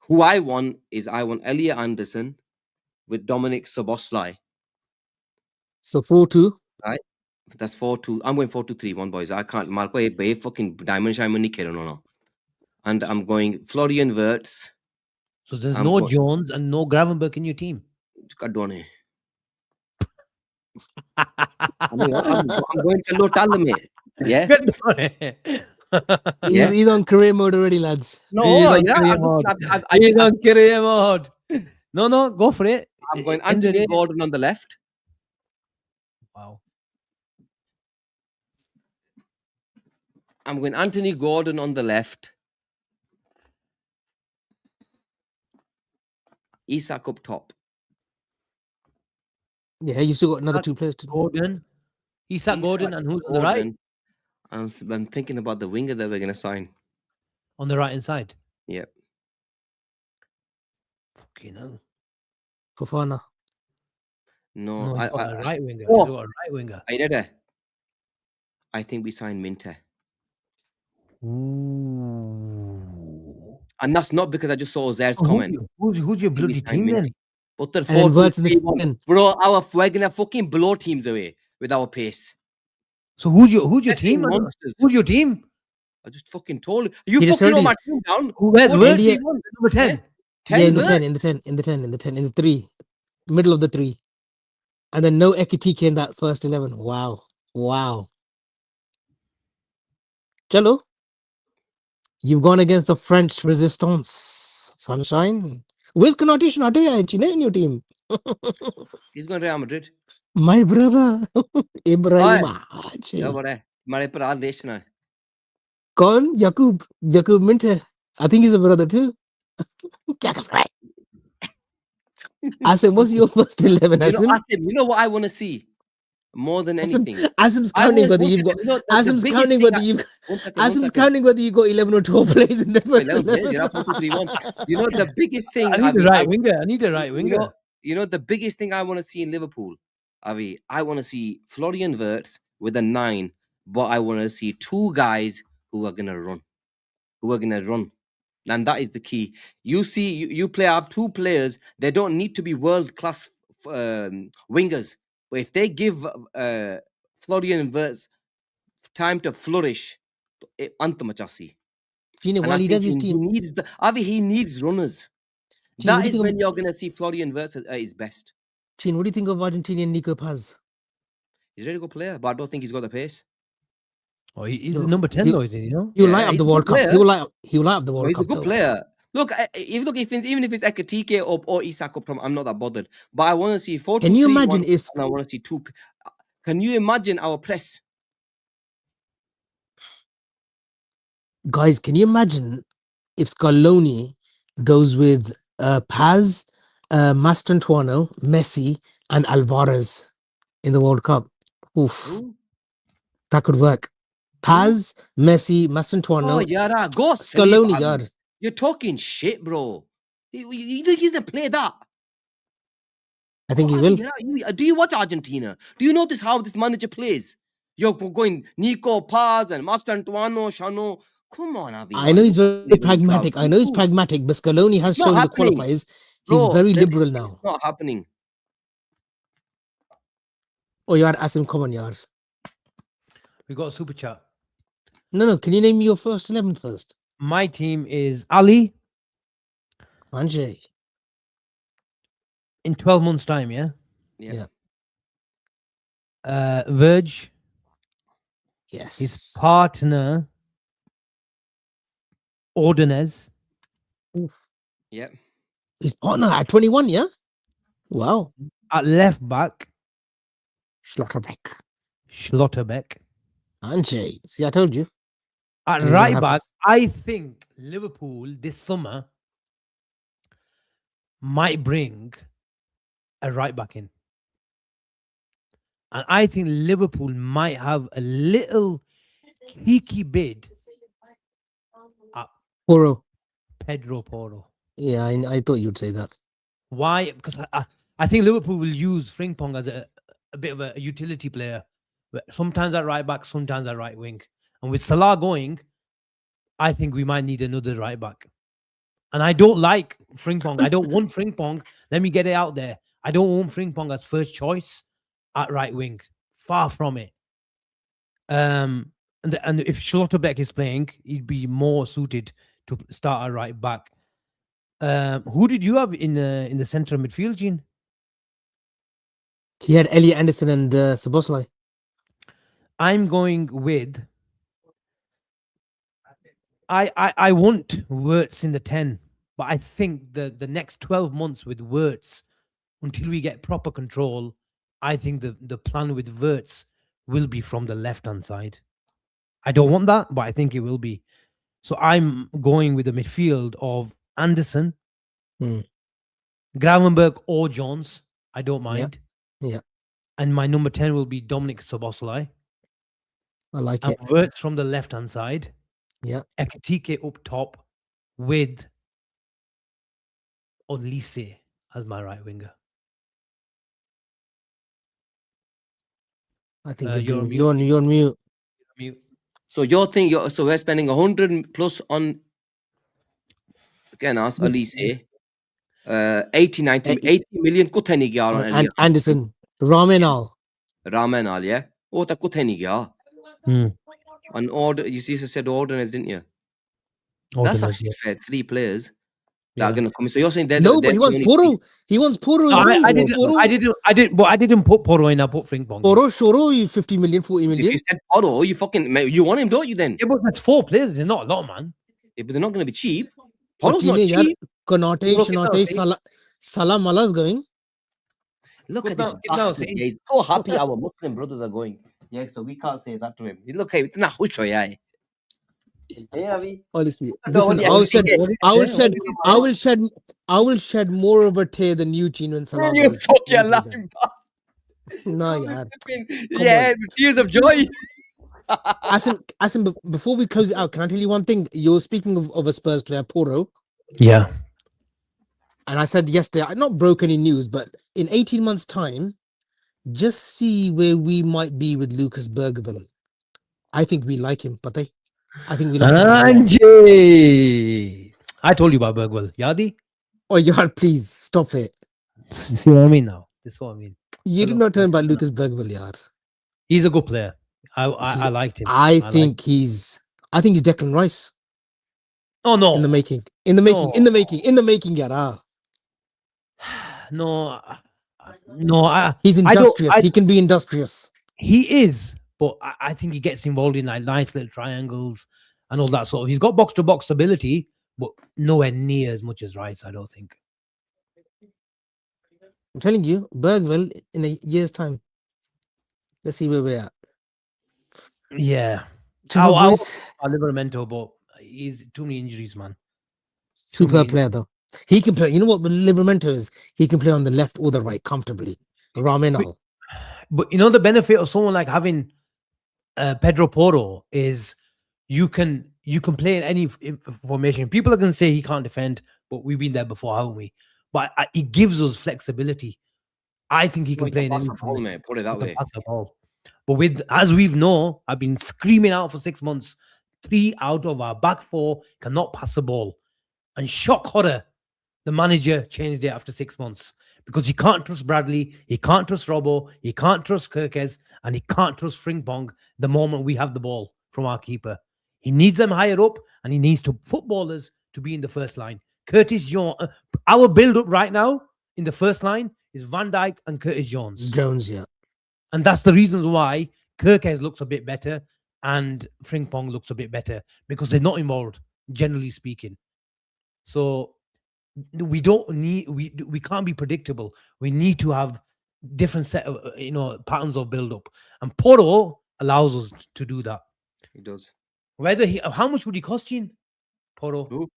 who I want Elliot Anderson with Dominic Szoboszlai. So 4-2. Right. That's 4-2. I'm going 4-2-3-1, boys. I can't. Marco a fucking diamond shine no. And I'm going Florian Wirtz. So there's no Jones and no Gravenberg in your team. I'm going to Lotalame. Yeah. He's on career mode already, lads. No, he's on career mode. No, go for it. I'm going Anthony Gordon on the left. Wow. I'm going Anthony Gordon on the left. Isak up top. Yeah, you still got another two players to Gordon. Isak Gordon, and who's on the right? I'm thinking about the winger that we're going to sign. On the right hand side? Yep. Fucking hell. Fofana. No, he's got a right winger. Oh, he's got a right winger. I think we signed Minter. Ooh. And that's not because I just saw Zair's comment. Who's your bloody team then? But they're 4-2-3-1. Bro, we're gonna fucking blow teams away with our pace. So who's your team? Who's your team? I just fucking told you. You fucking wrote my team down. Where's Wirtz? Number 10. Yeah, in the 10, 3. Middle of the 3. And then no Ekitike in that first 11. Wow. Cello, you've gone against the French resistance. Sunshine. Where's Connotation in your team? He's going to Real Madrid. My brother. Ibrahim. Con Jakub Minte. I think he's a brother too. Asim, what's your first 11? Asim, you know what I want to see more than anything. Asim's counting whether you've got. Asim's counting whether you've. Asim's counting whether you got 11 or 12 players in the first 11. You know the biggest thing. I need a right winger. You know the biggest thing I want to see in Liverpool, Avi. I want to see Florian Wirtz with a 9, but I want to see 2 guys who are gonna run. And that is the key. You see, you have 2 players. They don't need to be world-class wingers. But if they give Florian Wirtz time to flourish, Antamachasi. While he does his team, he needs runners. That is when you're going to see Florian Wirtz at his best. Chin, what do you think of Argentinian Nico Paz? He's a really good player, but I don't think he's got the pace. Oh, he's number 10 though, isn't he? He'll light up the World Cup. He'll light up the World Cup. He's a good player. Look, even if it's Ekitike or Isak up, I'm not that bothered. But I want to see 4-2-3-1. Can you imagine if? And I want to see 2. Can you imagine our press? Guys, can you imagine if Scaloni goes with Paz, Mastantuono, Messi, and Alvarez in the World Cup? Oof, that could work. Paz, Messi, Mastantuono. Oh, Yara, go Scaloni, Yar. You're talking shit, bro. You think he's gonna play that? I think he will. Do you watch Argentina? Do you notice how this manager plays? You're going Nico Paz and Mastantuono, Shano. Come on, Avi. I know he's very Liverpool, pragmatic. I know he's pragmatic, but Scaloni has It's not shown in the happening. qualifiers Bro, he's very liberal it's now. not happening. Oh, yaar, Asim, come on, yaar. We got a super chat. No, can you name me your first 11 first? My team is Ali Anjay. in 12 months' time, yeah? Yeah. Verge, Yes. his partner, Ordonez, Yeah. His partner at 21, yeah? Wow. at left back, Schlotterbeck. Schlotterbeck. Anjay. See, I told you. At And he's gonna right have- back, I think Liverpool this summer might bring a right back in. And I think Liverpool might have a little cheeky bid at Poro. Pedro Porro. Yeah, I thought you'd say that. Why? Because I think Liverpool will use Frimpong as a bit of a utility player. Sometimes at right back, sometimes at right wing. And with Salah going, I think we might need another right back. And I don't like Frimpong. I don't want Frimpong. Let me get it out there. I don't want Frimpong as first choice at right wing. Far from it. And if Schlotterbeck is playing, he'd be more suited to start at right back. Who did you have in the centre of midfield, Gene? He had Elliot Anderson and Szoboszlai. I'm going with. I want Wirtz in the 10, but I think the next 12 months with Wirtz, until we get proper control, I think the plan with Wirtz will be from the left-hand side. I don't want that, but I think it will be. So I'm going with the midfield of Anderson, Gravenberg or Jones. I don't mind. Yeah. And my number 10 will be Dominic Szoboszlai. I like And it. Wirtz from the left-hand side. Yeah. Ekitike up top with Olise as my right winger. I think You're on you're on mute. Mute. So your thing, so we're spending 100 plus on again ask Elise. 80 million कुत्थे नहीं गया और And Anderson. Ramenal. Ramen al, yeah. Oh, ta कुत्थे नहीं गया. On order, you said Ordonez, didn't you? That's actually fair. 3 players that are going to come in. So you're saying they're but he wants Poro. He wants Poro as well. I didn't put Poro in. I put Frimpong. Poro, Shoro, 50 million, 40 million. If you said Poro, you want him, don't you then? Yeah, but that's 4 players. They're not a lot, man. Yeah, but they're not going to be cheap. Poro's not cheap. Konate, Shanate, Salah Mala's going. Look at this bastard. He's so happy our Muslim brothers are going. Yeah, so we can't say that to him. Look, hey, it's not hush, yeah. Honestly, listen, I will shed more of a tear than you, Gene, when Salah You goes. fucking laughing bastard. No, yaar. Yeah, tears of joy. Asim, before we close it out, can I tell you one thing? You're speaking of a Spurs player, Poro. Yeah. And I said yesterday, I'm not broke any news, but in 18 months' time, just see where we might be with Lucas Bergville. I think we like him, but I think we like him. Anjay. I told you about Bergwell. Yadi? Oh, God, please stop it. See what I mean now? This is what I mean. You did not tell me about Lucas Bergville, yaar. He's a good player. I liked him. I think he's Declan Rice. Oh no. In the making, yaar. No. He's industrious. He can be industrious. He is, but I think he gets involved in like nice little triangles and all that sort of. He's got box to box ability, but nowhere near as much as Rice, I don't think. I'm telling you, Bergville in a year's time. Let's see where we're at. Yeah. I Livermento, but he's too many injuries, man. Super player though. He can play. You know what Livermento is? He can play on the left or the right comfortably. Ramenal. But you know the benefit of someone like having Pedro Porro is you can play in any formation. People are going to say he can't defend, but we've been there before, haven't we? But he gives us flexibility. I think he can play in any formation. Put it that way. But as we've known, I've been screaming out for 6 months. 3 out of our back 4 cannot pass the ball. And shock horror, the manager changed it after 6 months because he can't trust Bradley, he can't trust Robbo, he can't trust Kirkes, and he can't trust Frimpong the moment we have the ball from our keeper. He needs them higher up, and he needs footballers to be in the first line. Curtis Jones, our build-up right now in the first line is Van Dijk and Curtis Jones. Yeah. And that's the reason why Kirkes looks a bit better and Frimpong looks a bit better, because they're not involved, generally speaking. So we can't be predictable. We need to have different set of patterns of build-up. And Porto allows us to do that. He does. How much would he cost you, Porto? Who?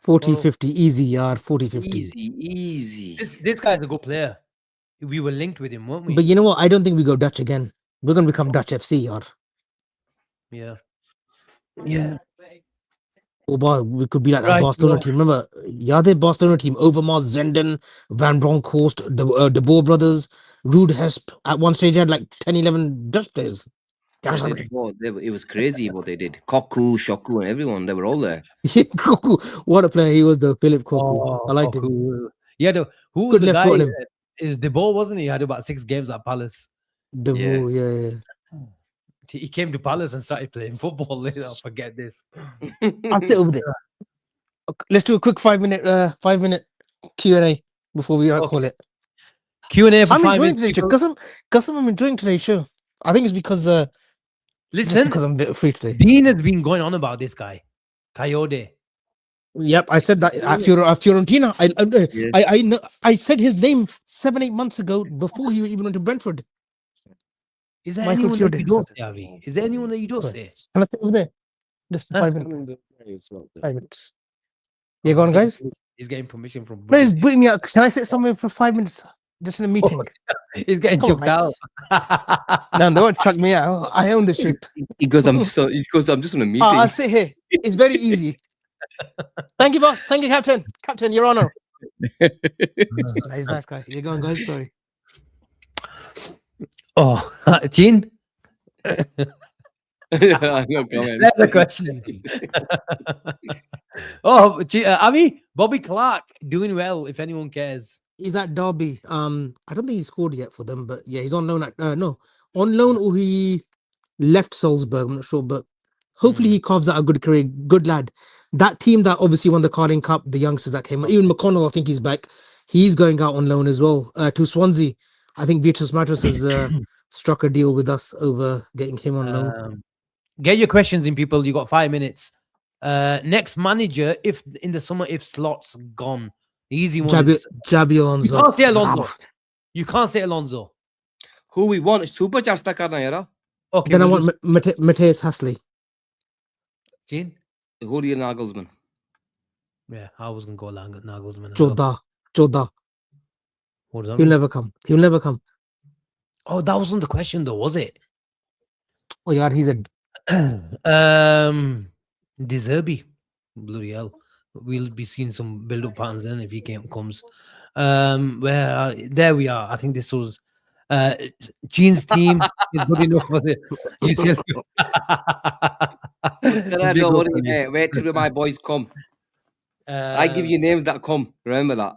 40, 50, easy, yard, 40, 50. Easy. This guy's a good player. We were linked with him, weren't we? But you know what? I don't think we go Dutch again. We're going to become Dutch FC, yard. Yeah. Oh boy, we could be like that Barcelona team. Remember, the Barcelona team, Overmars, Zenden, Van Bronckhorst, the Boer brothers, Ruud Hesp. At one stage, had like 10, 11 Dutch players. It was crazy what they did. Koku, Shoku, and everyone, they were all there. Koku, what a player he was, though. Philip Koku. I liked him. Yeah, who was the guy? Is De Boer, wasn't he? He had about 6 games at Palace. De Boer, yeah. He came to Palace and started playing football later. Forget this. I'll sit over there. Okay, let's do a quick 5-minute Q&A before we call it. Q&A for 5 minutes. I'm enjoying today's show. Because I'm enjoying today's show. I think it's because listen, because I'm a bit free today. Dean has been going on about this guy, Coyote. Yep, I said that at Fiorentina. I know. I said his name 7-8 months ago before he even went to Brentford. Is there anyone that you don't say, Avi? Is there anyone that you don't say? Can I sit over there? Just 5 minutes. 5 minutes. You going, guys? He's getting permission from. No, he's booting me out. Can I sit somewhere for 5 minutes? Just in a meeting. He's getting chucked out. No, they won't chuck me out. I own the ship. He goes, I'm just on a meeting. I'll sit here. It's very easy. Thank you, boss. Thank you, Captain. Captain, Your Honor. He's a nice guy. You're going, guys. Sorry. Oh, Gene? No comment. That's a question. Avi, Bobby Clark doing well, if anyone cares. He's at Derby. I don't think he scored yet for them, but yeah, he's on loan on loan, or he left Salzburg. I'm not sure, but hopefully he carves out a good career. Good lad. That team that obviously won the Carling Cup, the youngsters that came, even McConnell, I think he's back. He's going out on loan as well to Swansea. I think Beatrice Mattress has struck a deal with us over getting him on loan. Get your questions in, people. You got 5 minutes. Next manager, if in the summer, if Slot's gone. The easy one. Jabi Alonso. You can't say Alonso. You can't say Alonso. Who we want? Super chasta karna yara. Okay. Then I want Matthias Hasley. Gene? Who do you Nagelsmann? Yeah, I was gonna go Nagelsmann. Joda. He'll never come. Oh, that wasn't the question though, was it? Oh yeah, he's a De Zerbi. Bloody hell. We'll be seeing some build-up patterns then if he comes. There we are. I think this was Gene's team is good enough for the UCL. Don't worry, wait till my boys come. I give you names that come. Remember that.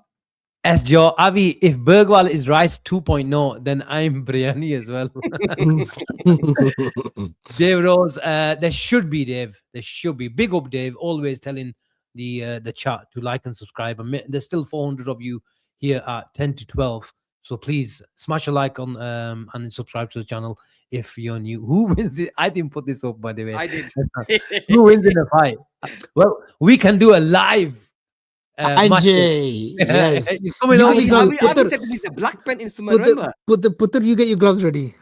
As Joe Avi, if Bergwall is Rice 2.0, then I'm Briani as well. Dave Rose, there should be Dave. There should be. Big up, Dave. Always telling the chat to like and subscribe. There's still 400 of you here at 10 to 12. So please smash a like on and subscribe to the channel if you're new. Who wins it? I didn't put this up, by the way. I did. Who wins in the fight? Well, we can do a live. Yes. I said he's a black belt in something. Remember? Putter, you get your gloves ready.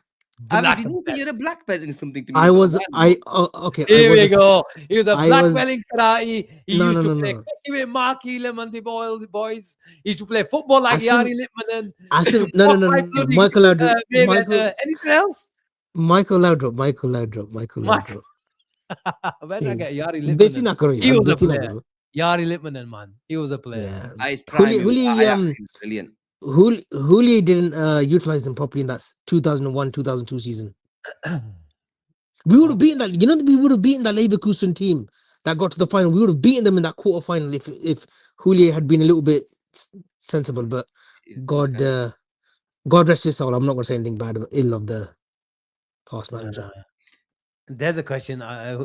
You're a black belt in something to me. Okay. Here we go. He was a black belt in karate. He used to play with Mark Elam and the boys. He used to play football like Yari Lippman. Asim, no. Michael Laudrup. Anything else? Michael Laudrup. Where did I get Yari Lippman? He was a player. Yari Lippman, man. He was a player. Yeah. Brilliant. Houli didn't utilize them properly in that 2001-2002 season. We would have beaten that. You know, we would have beaten that Leverkusen team that got to the final. We would have beaten them in that quarter final if Julia had been a little bit sensible. But He's not, God, can he? God rest his soul. I'm not going to say anything bad, ill of the past manager. There's a question,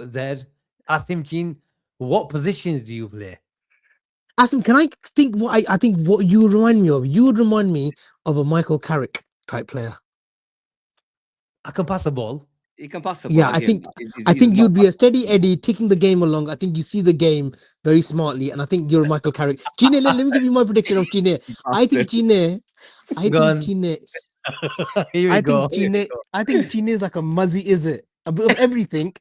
Zed. Asim Chin, what positions do you play? Asim, can I think what I think what you would remind me of? You would remind me of a Michael Carrick type player. I can pass a ball. He can pass the Yeah, ball I again. think He's more you'd be a steady passable. Eddie, taking the game along. I think you see the game very smartly, and I think you're Michael Carrick. Gine, let me give you my prediction of Gine. I think Bastard. Gine, I Go think on. Gine, Here we go. I think Gine is like a Muzzy, is it? A bit of everything.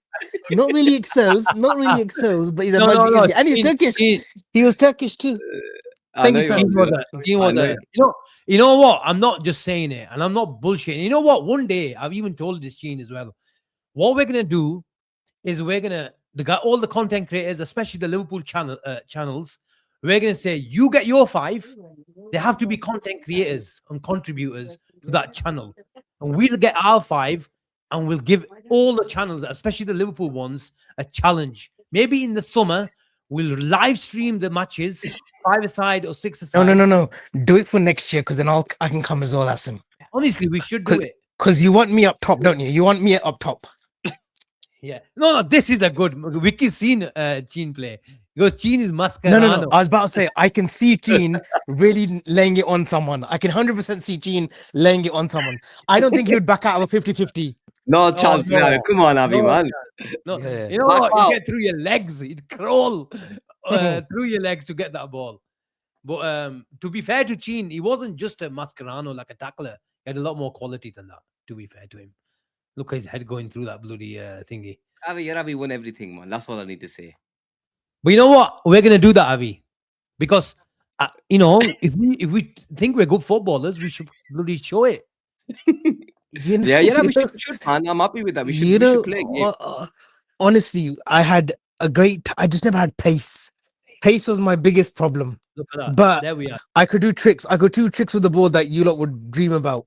Not really excels, but he's a No, Muzzy, no. is he? And he's Turkish. He was Turkish too. I Thank know you, you sir. are. I know you. You know what? I'm not just saying it, and I'm not bullshitting. You know what? One day I've even told this Gene as well. What we're gonna do is all the content creators, especially the Liverpool channels, we're gonna say you get your 5. They have to be content creators and contributors to that channel, and we'll get our 5, and we'll give all the channels, especially the Liverpool ones, a challenge. Maybe in the summer we'll live stream the matches 5-a-side or 6-a-side. No. Do it for next year because then I can come as well, Asim. Honestly, we should do it. Because you want me up top, don't you? You want me up top. Yeah. No. This is a good. Vicky's seen Gene play. Because Gene is Mascherano. No. I was about to say, I can see Gene really laying it on someone. I can 100% see Gene laying it on someone. I don't think he would back out of a 50-50. No chance, no. man. Come on, Avi, No, man. No, Yeah. you know Back what? out. You get through your legs. You'd crawl through your legs to get that ball. But to be fair to Gene, he wasn't just a Mascherano, like a tackler. He had a lot more quality than that, to be fair to him. Look at his head going through that bloody thingy. Avi won everything, man. That's all I need to say. But you know what? We're gonna do that, Avi, because if we think we're good footballers, we should bloody show it. You know, Yeah, we should, man. I'm happy with that. We should play a game. Honestly, I had a great. I just never had pace. Pace was my biggest problem. Look at that. But there we are. I could do tricks. I could do tricks with the ball that you lot would dream about.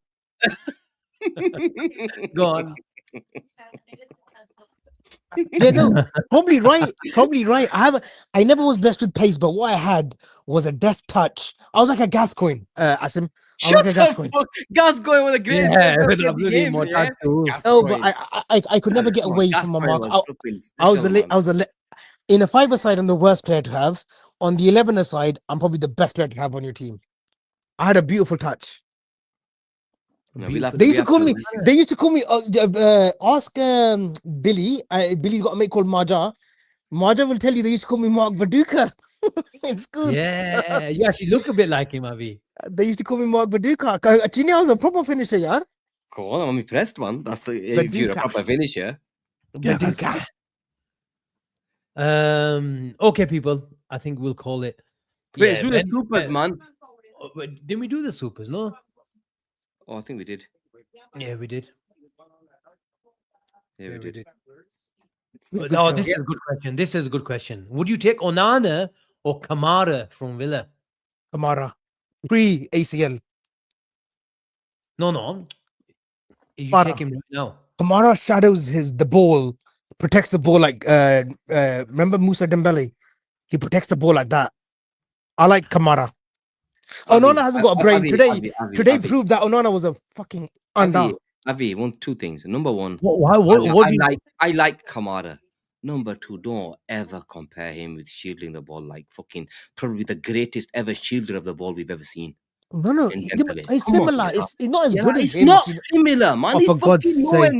Go on. Yeah, no, probably right. I never was blessed with pace, but what I had was a deft touch. I was like a Gascoigne, Asim. Shut up, Gascoigne was the greatest player of the game. Yeah? No, but I could never get away from my mark. I was in a 5-a side. I'm the worst player to have. On the 11-a side, I'm probably the best player to have on your team. I had a beautiful touch. No, they used to call me. Ask Billy. Billy's got a mate called Marja. Marja will tell you they used to call me Mark Viduka. It's good. Yeah, you actually look a bit like him, Avi. They used to call me Mark Viduka. Actually, I was a proper finisher, yaar. Go on, I'm impressed, man. That's if you're a proper finisher. Viduka. Okay, people. I think we'll call it. Wait, do the supers, man. Didn't we do the supers? No. Oh, I think we did. Yeah, we did. Yeah, we did. Oh, this is a good question. This is a good question. Would you take Onana or Kamara from Villa? Kamara. Pre-ACL. No. You take him right now. Kamara shadows the ball, protects the ball like remember Musa Dembele? He protects the ball like that. I like Kamara. Onana hasn't got a brain. Today proved that Onana was a fucking under. Avi, want 2 things. Number 1, I like Kamara. Number 2, don't ever compare him with shielding the ball like fucking probably the greatest ever shielder of the ball we've ever seen. No, it's similar. It's not as good as him. It's not similar, man. He's for God's sake,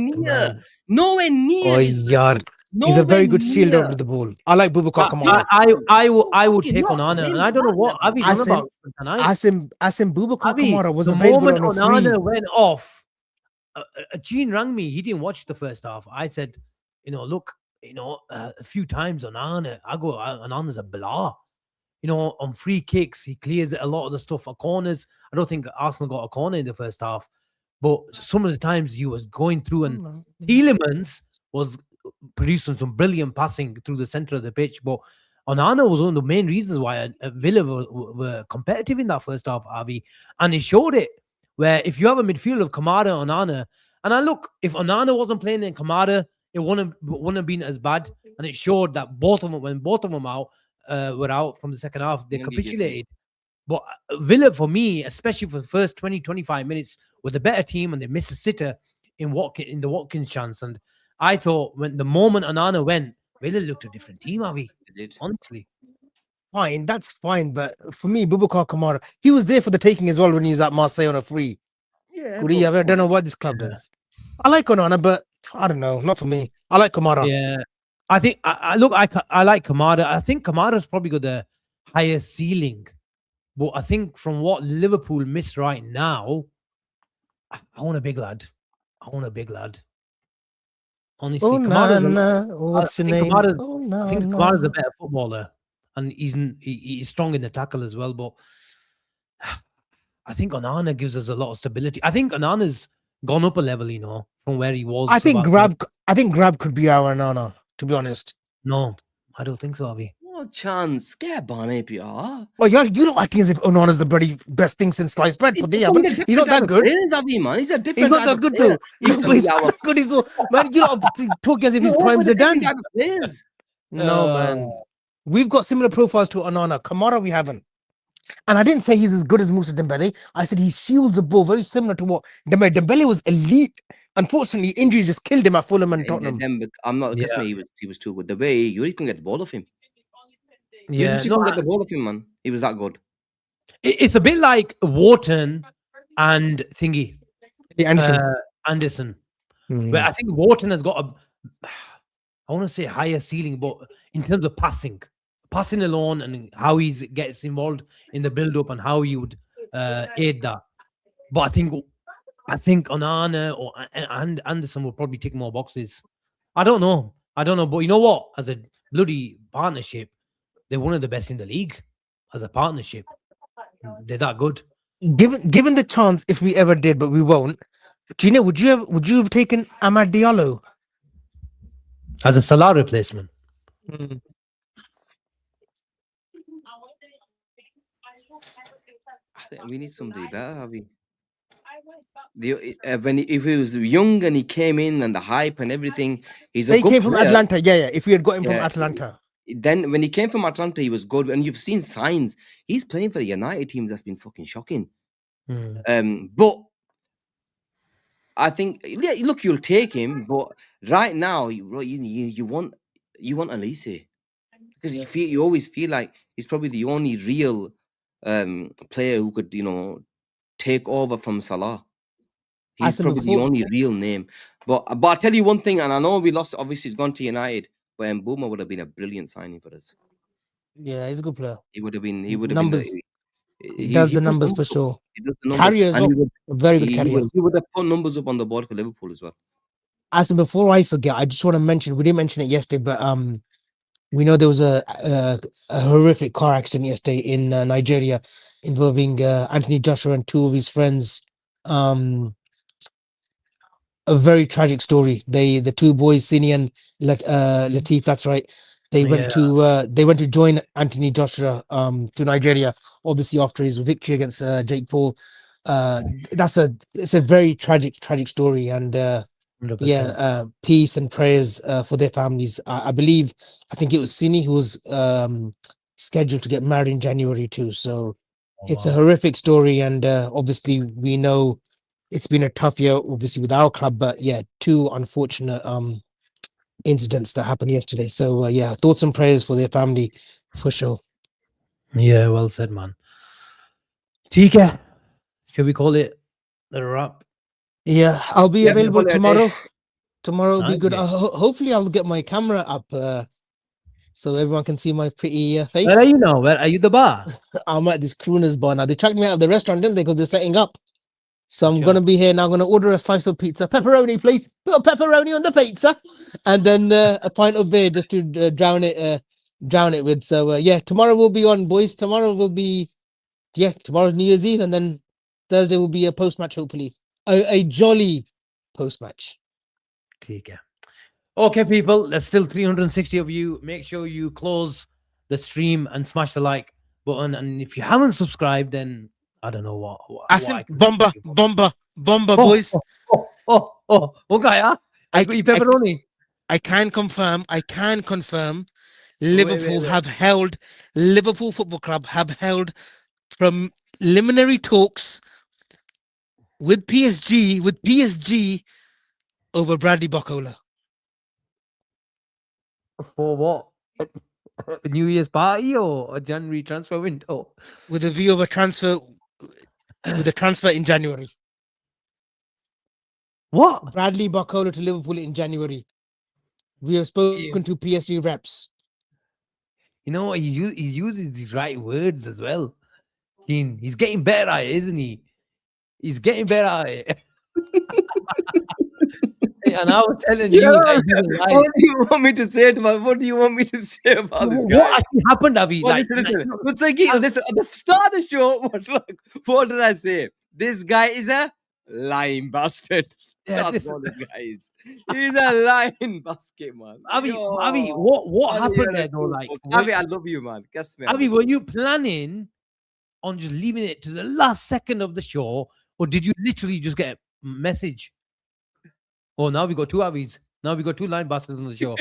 nowhere near. Oh, yard. He's a very good shielder of the ball. I like Boubacar Kamara. I would take Onana, and I don't know what Avi done about tonight. Asim Boubacar Kamara was available on a free. Onana went off. Gene rang me. He didn't watch the first half. I said, look, a few times Onana, Onana's a blah. On free kicks, he clears a lot of the stuff. At corners, I don't think Arsenal got a corner in the first half, but some of the times he was going through, and Tielemans was producing some brilliant passing through the center of the pitch. But Onana was one of the main reasons why Villa were competitive in that first half, Avi, and he showed it. Where if you have a midfield of Kamara, Onana, and if Onana wasn't playing in Kamara, it wouldn't have been as bad, and it showed that both of them, when both of them were out from the second half, they Yeah, you can see. capitulated. But Villa, for me, especially for the first 20-25 minutes, were the better team, and they missed a sitter in the Watkins chance. And I thought when the moment Onana went, Villa looked a different team, Avi. They did. Honestly. Fine, that's fine. But for me, Boubacar Kamara, he was there for the taking as well when he was at Marseille on a free. Yeah, Could he? I don't know what this club does. I like Onana, but I don't know. Not for me. I like Kamara. Yeah. I think I like Kamara. I think Kamara's probably got the higher ceiling. But I think from what Liverpool miss right now, I want a big lad. I want a big lad. Honestly, Oh, what's I your think name? Kamara's a better footballer, and he's strong in the tackle as well. But I think Onana gives us a lot of stability. I think Onana's gone up a level, from where he was. I think Grab could be our Onana, to be honest. No, I don't think so, Avi. What chance? Get Barney PR. Well, you know, I think as if Onana's the bloody best thing since sliced bread. But he's not that good. He's a different. He's not that good though. He's not that good. Man, you know, talking as if his primes are done. No, man. We've got similar profiles to Onana. Kamara, we haven't. And I didn't say he's as good as Moussa Dembele. I said he shields a ball very similar to what Dembele. Dembele was elite. Unfortunately, injuries just killed him at Fulham and Tottenham. I'm not guessing he was too good. The way you couldn't get the ball off him. Yeah, you couldn't get the ball off him, man. He was that good. It's a bit like Wharton and Thingy. Anderson. But I think Wharton has got I want to say higher ceiling, but in terms of passing alone and how he gets involved in the build-up and how he would aid that. But I think Onana and Anderson will probably tick more boxes. I don't know, but you know what? As a bloody partnership, they're one of the best in the league. As a partnership, they're that good. Given the chance, if we ever did, but we won't. Gina, would you have taken Amad Diallo as a Salah replacement? I think we need somebody better, have we? If he was young and he came in and the hype and everything, he came from Atlanta. Yeah. If we had got him from Atlanta, then when he came from Atlanta, he was good. And you've seen signs. He's playing for the United team. That's been fucking shocking. But I think, look, you'll take him. But right now, you want Elise because you always feel like he's probably the only real player who could take over from Salah. He's probably the only real name. But I'll tell you one thing, and I know we lost. Obviously, he's gone to United. But Mboma would have been a brilliant signing for us. Yeah, he's a good player. He would have been. Numbers. He does the numbers for sure. Carrier as well. Very good carrier. He would have put numbers up on the board for Liverpool as well. Asim, before I forget, I just want to mention, we didn't mention it yesterday, but we know there was a horrific car accident yesterday in Nigeria involving Anthony Joshua and two of his friends. A very tragic story. The two boys, Sini and Latif, that's right. They went to join Anthony Joshua to Nigeria, obviously after his victory against Jake Paul. It's a very tragic story, and peace and prayers for their families. I think it was Sini who was scheduled to get married in January too. So it's a horrific story, and obviously we know it's been a tough year, obviously with our club, but two unfortunate incidents that happened yesterday. So thoughts and prayers for their family for sure. Yeah, well said, man. Tika, should we call it a wrap? Yeah, I'll be available tomorrow. Tomorrow will be good. Hopefully I'll get my camera up so everyone can see my pretty face. Where are you now? Where are you? The bar? I'm at this crooner's bar now. They tracked me out of the restaurant, didn't they? Because they're setting up. So I'm going to be here now. I'm going to order a slice of pizza. Pepperoni, please. Put a pepperoni on the pizza. And then a pint of beer just to drown it with. So, tomorrow we'll be on, boys. Tomorrow will be, tomorrow's New Year's Eve. And then Thursday will be a post-match, hopefully. A jolly post-match. Okay, people. There's still 360 of you. Make sure you close the stream and smash the like button. And if you haven't subscribed, then I don't know what. Asim, bomba, boys. Okay, I got you pepperoni. I can confirm. Wait, Liverpool Football Club have held preliminary talks with PSG over Bradley Barcola. for what? A New Year's party or a January transfer window? With a view of a transfer in January. What? Bradley Barcola to Liverpool in January. We have spoken to PSG reps. You know what? He uses these right words as well. Keen. He's getting better at it, isn't he? He's getting better at it. And I was telling you that he was What do you want me to say what do you want me to say about this guy? What actually happened, Avi? Well, Like, listen, at the start of the show, what did I say? This guy is a lying bastard. Yeah, That's what this guy is. He's a lying basket, man. Avi, Yo, what Avi, happened you're a there though? cool Like, fuck. Avi, I love you, man. Guess me. Avi, were you planning on just leaving it to the last second of the show, or did you literally just get a message? Oh, now we got two Avis. Now we got two line bastards on the show.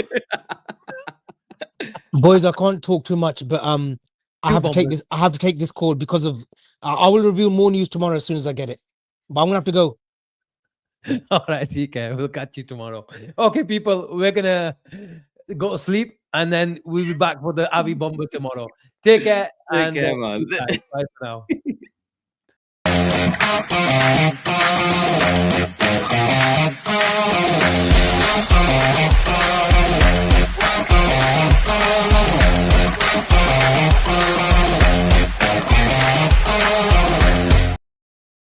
Boys, I can't talk too much, but I have to take this. I have to take this call because of. I will reveal more news tomorrow as soon as I get it. But I'm gonna have to go. All right, okay. We'll catch you tomorrow. Okay, people, we're gonna go to sleep and then we'll be back for the Avi Bomber tomorrow. Take care. Take care, man. Bye for now.